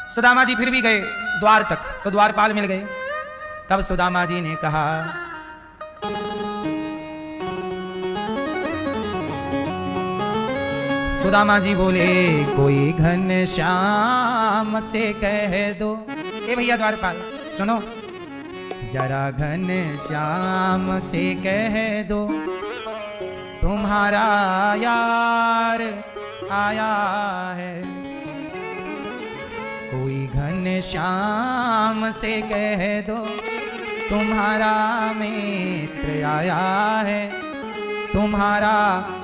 A: सुदामा जी फिर भी गए द्वार तक, तो द्वारपाल मिल गए। तब सुदामा जी ने कहा, सुदामा जी बोले, कोई घनश्याम से कह दो। ए भैया द्वारपाल सुनो, जरा घनश्याम से कह दो, तुम्हारा यार आया है। कोई घनश्याम से कह दो, तुम्हारा मित्र आया है, तुम्हारा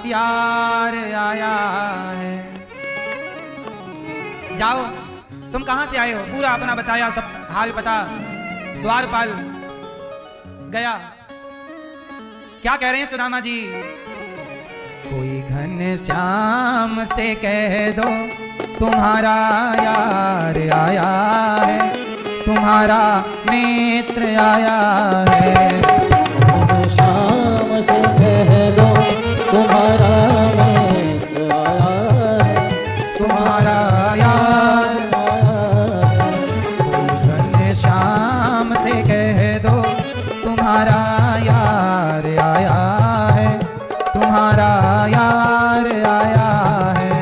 A: यार आया है। जाओ, तुम कहां से आए हो? पूरा अपना बताया, सब हाल पता। द्वारपाल गया। क्या कह रहे हैं सुदामा जी? कोई घनश्याम से कह दो, तुम्हारा यार आया है, तुम्हारा मित्र आया है।
B: घनश्याम से कह दो, तुम्हारा मित्र आया है,
A: तुम्हारा यार आया है। घनश्याम से कह दो, तुम्हारा यार आया है, तुम्हारा यार आया है।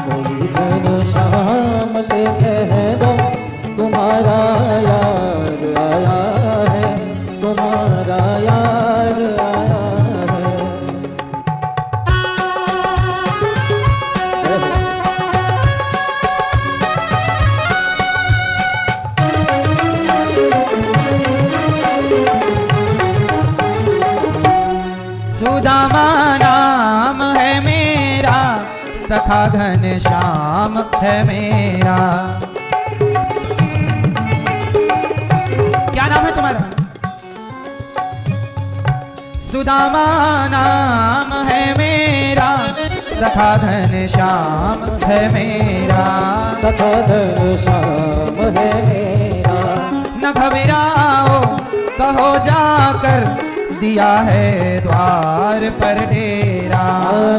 B: कोई घनश्याम से कह दो, तुम्हारा यार आया है, तुम्हारा यार आया है।
A: सुदामा नाम है मेरा, सखा घनश्याम है मेरा। क्या नाम है तुम्हारा? सुदामा नाम है मेरा, सखा घनश्याम है मेरा।
B: सखा घनश्याम है मेरा।
A: न घबराओ कहो जाकर, दिया है द्वार पर डेरा।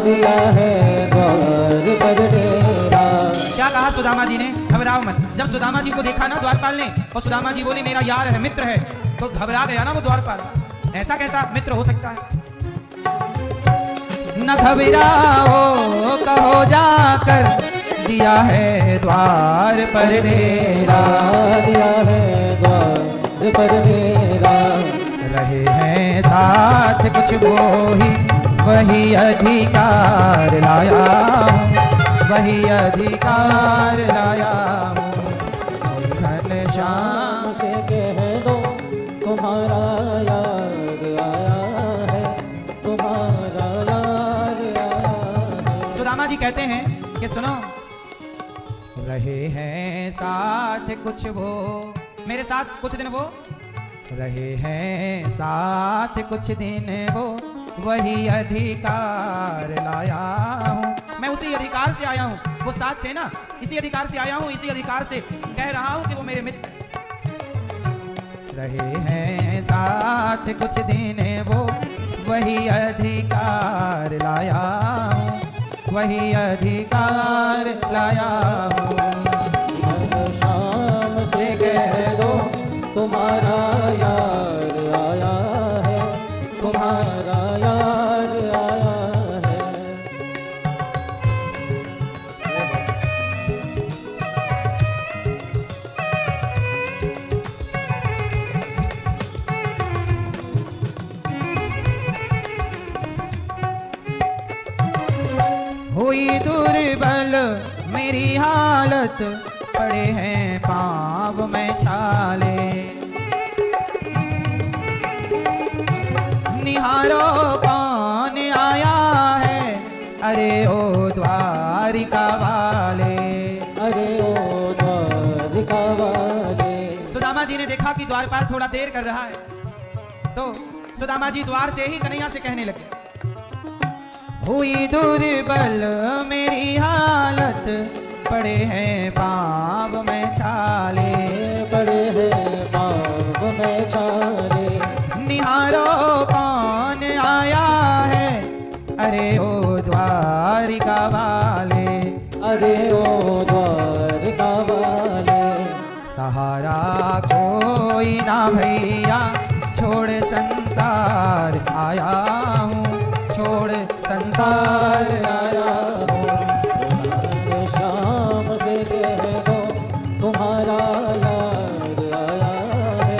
B: दिया है द्वार पर डेरा।
A: क्या कहा सुदामा जी ने? घबराओ मत। जब सुदामा जी को देखा ना द्वारपाल ने, और सुदामा जी बोले मेरा यार है, मित्र है, तो घबरा गया ना वो द्वारपाल। ऐसा कैसा मित्र हो सकता है? न घबराओ कहो जाकर, दिया है द्वार पर डेरा।
B: दिया है द्वार पर डेरा।
A: रहे हैं साथ कुछ वो ही, वही अधिकार लाया हूँ, वही अधिकार लाया हूँ। घनश्याम
B: से कह दो, तुम्हारा यार आया है, तुम्हारा यार आया है।
A: सुदामा जी कहते हैं कि सुनो, रहे हैं साथ कुछ वो, मेरे साथ कुछ दिन वो रहे हैं, साथ कुछ दिन वो, वही अधिकार लाया हूँ। मैं उसी अधिकार से आया हूँ, वो साथ थे ना, इसी अधिकार से आया हूँ, इसी अधिकार से कह रहा हूँ कि वो मेरे मित्र। रहे हैं साथ कुछ दिन वो, वही अधिकार लाया हूँ, वही अधिकार लाया हूँ।
B: शाम से कह दो, तुम्हारा यार आया है, तुम्हारा यार आया है।
A: हुई दुर्बल मेरी हालत, पड़े हैं पाँव में छाले। निहारो कौन आया है, अरे ओ द्वारिका वाले,
B: अरे ओ द्वारिका वाले।
A: सुदामा जी ने देखा कि द्वारपाल थोड़ा देर कर रहा है, तो सुदामा जी द्वार से ही कन्हैया से कहने लगे, हुई दुर्बल मेरी हालत, पड़े हैं पाँव में छाले,
B: पड़े हैं पाँव में छाले।
A: निहारो कौन आया है, अरे ओ द्वारिका वाले,
B: अरे ओ द्वारिका वाले।
A: सहारा कोई ना भैया, छोड़ संसार आया हूँ, छोड़ संसार आया हूँ।
B: शाम से कह दो तुम्हारा यार आया है,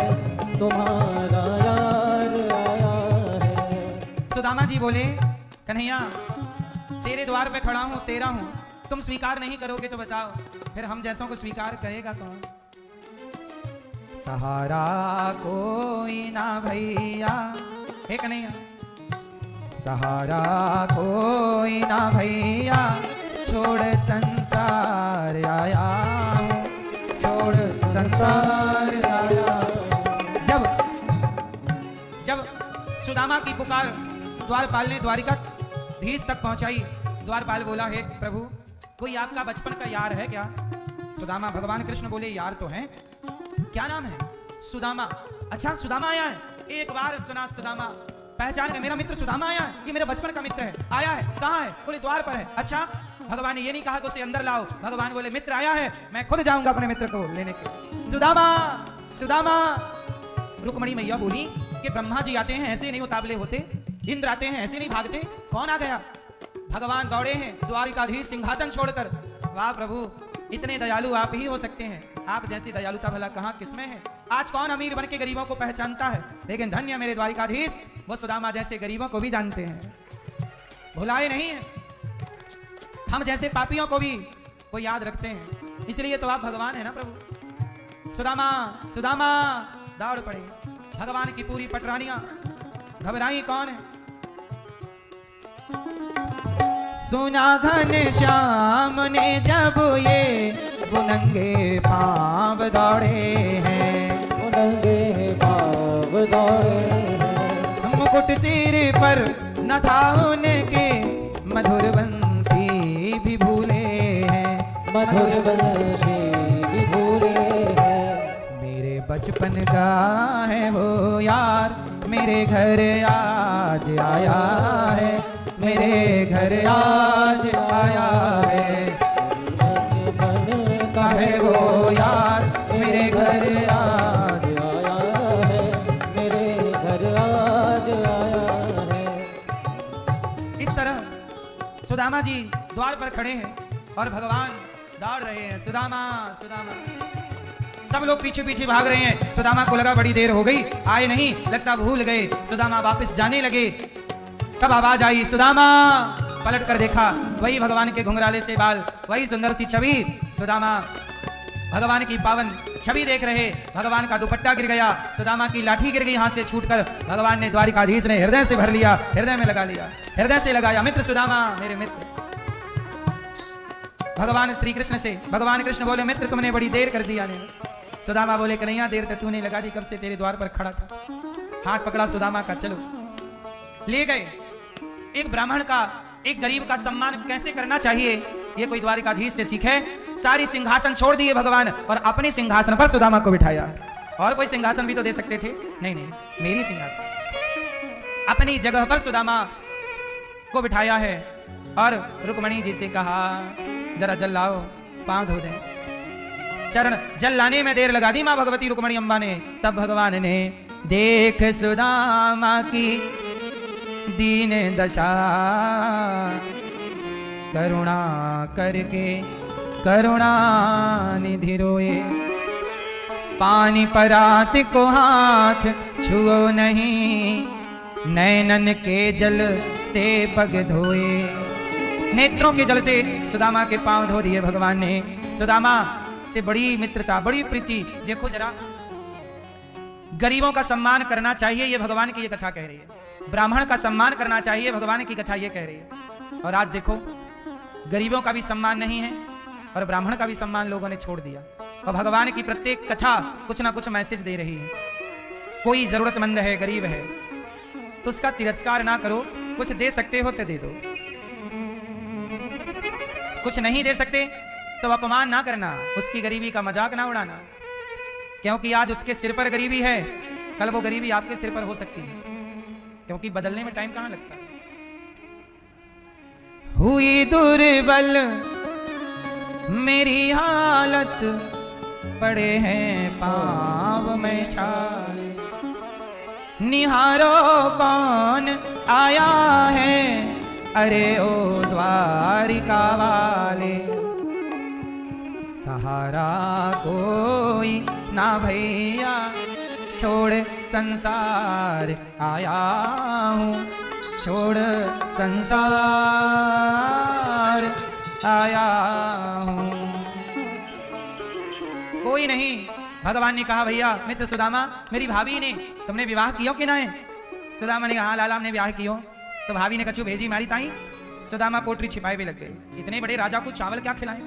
B: तुम्हारा यार आया है।
A: सुदामा जी बोले, कन्हैया तेरे द्वार पे खड़ा हूँ, तेरा हूँ, तुम स्वीकार नहीं करोगे तो बताओ फिर हम जैसों को स्वीकार करेगा कौन। सहारा कोई ना भैया, हे कन्हैया, सहारा कोई ना भैया, छोड़ संसार आया हूँ, छोड़ संसार आया हूँ। जब सुदामा की पुकार द्वारपाल ने द्वारिका धीश तक पहुंचाई, द्वारपाल बोला, हे प्रभु कोई आपका बचपन का यार है क्या? सुदामा, भगवान कृष्ण बोले, यार तो है। क्या नाम है? सुदामा। अच्छा सुदामा आया है, एक बार सुना सुदामा, पहचान गए, मेरा मित्र सुदामा आया है, ये मेरा बचपन का मित्र है। आया है, कहाँ है? बोले द्वार पर है। अच्छा, भगवान ने ये नहीं कहा कि उसे अंदर लाओ, भगवान बोले मित्र आया है, मैं खुद जाऊंगा अपने मित्र को लेने के। सुदामा, सुदामा। रुक्मणी मैया बोली कि ब्रह्मा जी आते हैं ऐसे नहीं उतावले होते, इंद्र आते हैं ऐसे नहीं भागते, कौन आ गया? भगवान दौड़े हैं द्वारिकाधीश सिंहासन छोड़कर। वाह प्रभु, इतने दयालु आप ही हो सकते हैं, आप जैसी दयालुता भला कहाँ किसमें है? आज कौन अमीर बन के गरीबों को पहचानता है, लेकिन धन्य मेरे द्वारिकाधीश, वो सुदामा जैसे गरीबों को भी जानते हैं, भुलाए नहीं है। हम जैसे पापियों को भी वो याद रखते हैं, इसलिए तो आप भगवान है ना प्रभु। सुदामा, सुदामा दौड़ पड़े। भगवान की पूरी पटरानियां घबराई, कौन है? सुना घन श्याम ने जब ये बुनंगे पांव दौड़े हैं,
B: बुनंगे पांव दौड़े हैं।
A: मुकुट सिर पर न था उनके, मधुर बंसी भी भूले हैं,
B: मधुर बंसी भी भूले हैं।
A: मेरे बचपन का है वो यार, मेरे घर आज आया है, मेरे घर आज आया है। बचपन का है वो यार, मेरे घर आज
B: आया है, मेरे घर आज आया है।
A: इस तरह सुदामा जी द्वार पर खड़े हैं और भगवान दौड़ रहे हैं, सुदामा, सुदामा। सब लोग पीछे पीछे भाग रहे हैं। सुदामा को लगा बड़ी देर हो गई, आए नहीं, लगता भूल गए। सुदामा वापस जाने लगे, तब आवाज आई, सुदामा। पलट कर देखा, वही भगवान के घुंघराले से बाल, वही सुंदर सी छवि। सुदामा भगवान की पावन छवि देख रहे। भगवान का दुपट्टा गिर गया, सुदामा की लाठी गिर गई हाथ से छूटकर। भगवान ने द्वारिकाधीश ने हृदय से भर लिया, हृदय में लगा लिया, हृदय से लगाया, मित्र सुदामा, मेरे मित्र। भगवान श्री कृष्ण से भगवान कृष्ण बोले, मित्र तुमने बड़ी देर कर दिया ने। सुदामा बोले, कन्हैया देर तो तूने लगा दी, कब से तेरे द्वार पर खड़ा था। हाथ पकड़ा सुदामा का, चलो ले गए। एक ब्राह्मण का, एक गरीब का सम्मान कैसे करना चाहिए, ये कोई द्वारिकाधीश से सीखे। सारी सिंहासन छोड़ दिए भगवान और अपने सिंहासन पर सुदामा को बिठाया। और कोई सिंहासन भी तो दे सकते थे, नहीं नहीं, मेरी सिंहासन। अपनी जगह पर सुदामा को बिठाया है और रुक्मणी जी से कहा, जरा जल लाओ, पांव धो दें। चरण जल लाने में देर लगा दी मां भगवती रुक्मणी अम्बा ने। तब भगवान ने, देख सुदामा की दीन दशा, करुणा करके करुणा निधि रोए। पानी परात को हाथ छुओ नहीं, नैनन के जल से पग धोए। नेत्रों के जल से सुदामा के पांव धो दिए भगवान ने। सुदामा से बड़ी मित्रता, बड़ी प्रीति। देखो जरा, गरीबों का सम्मान करना चाहिए, ये भगवान की ये कथा कह रही है। ब्राह्मण का सम्मान करना चाहिए, भगवान की कथा ये कह रही है। और आज देखो, गरीबों का भी सम्मान नहीं है और ब्राह्मण का भी सम्मान लोगों ने छोड़ दिया। और भगवान की प्रत्येक कथा कुछ ना कुछ मैसेज दे रही है। कोई जरूरतमंद है, गरीब है, तो उसका तिरस्कार ना करो। कुछ दे सकते हो तो दे दो, कुछ नहीं दे सकते तो अपमान ना करना, उसकी गरीबी का मजाक ना उड़ाना। क्योंकि आज उसके सिर पर गरीबी है, कल वो गरीबी आपके सिर पर हो सकती है, क्योंकि बदलने में टाइम कहां लगता है। हुई दुर्बल मेरी हालत, पड़े हैं पांव में छाले, निहारो कौन आया है, अरे ओ द्वारिका वाले। सहारा कोई ना भैया, छोड़ संसार आया हूँ, छोड़ संसार आया हूँ। कोई नहीं। भगवान ने कहा, भैया मित्र सुदामा, मेरी भाभी ने तुमने विवाह कियो कि ना है? सुदामा ने कहा, हाँ लाला हमने विवाह कियो। तो भाभी ने कछु भेजी मारी ताई। सुदामा पोटरी छिपाए भी लग गए। इतने बड़े राजा को चावल क्या खिलाएं?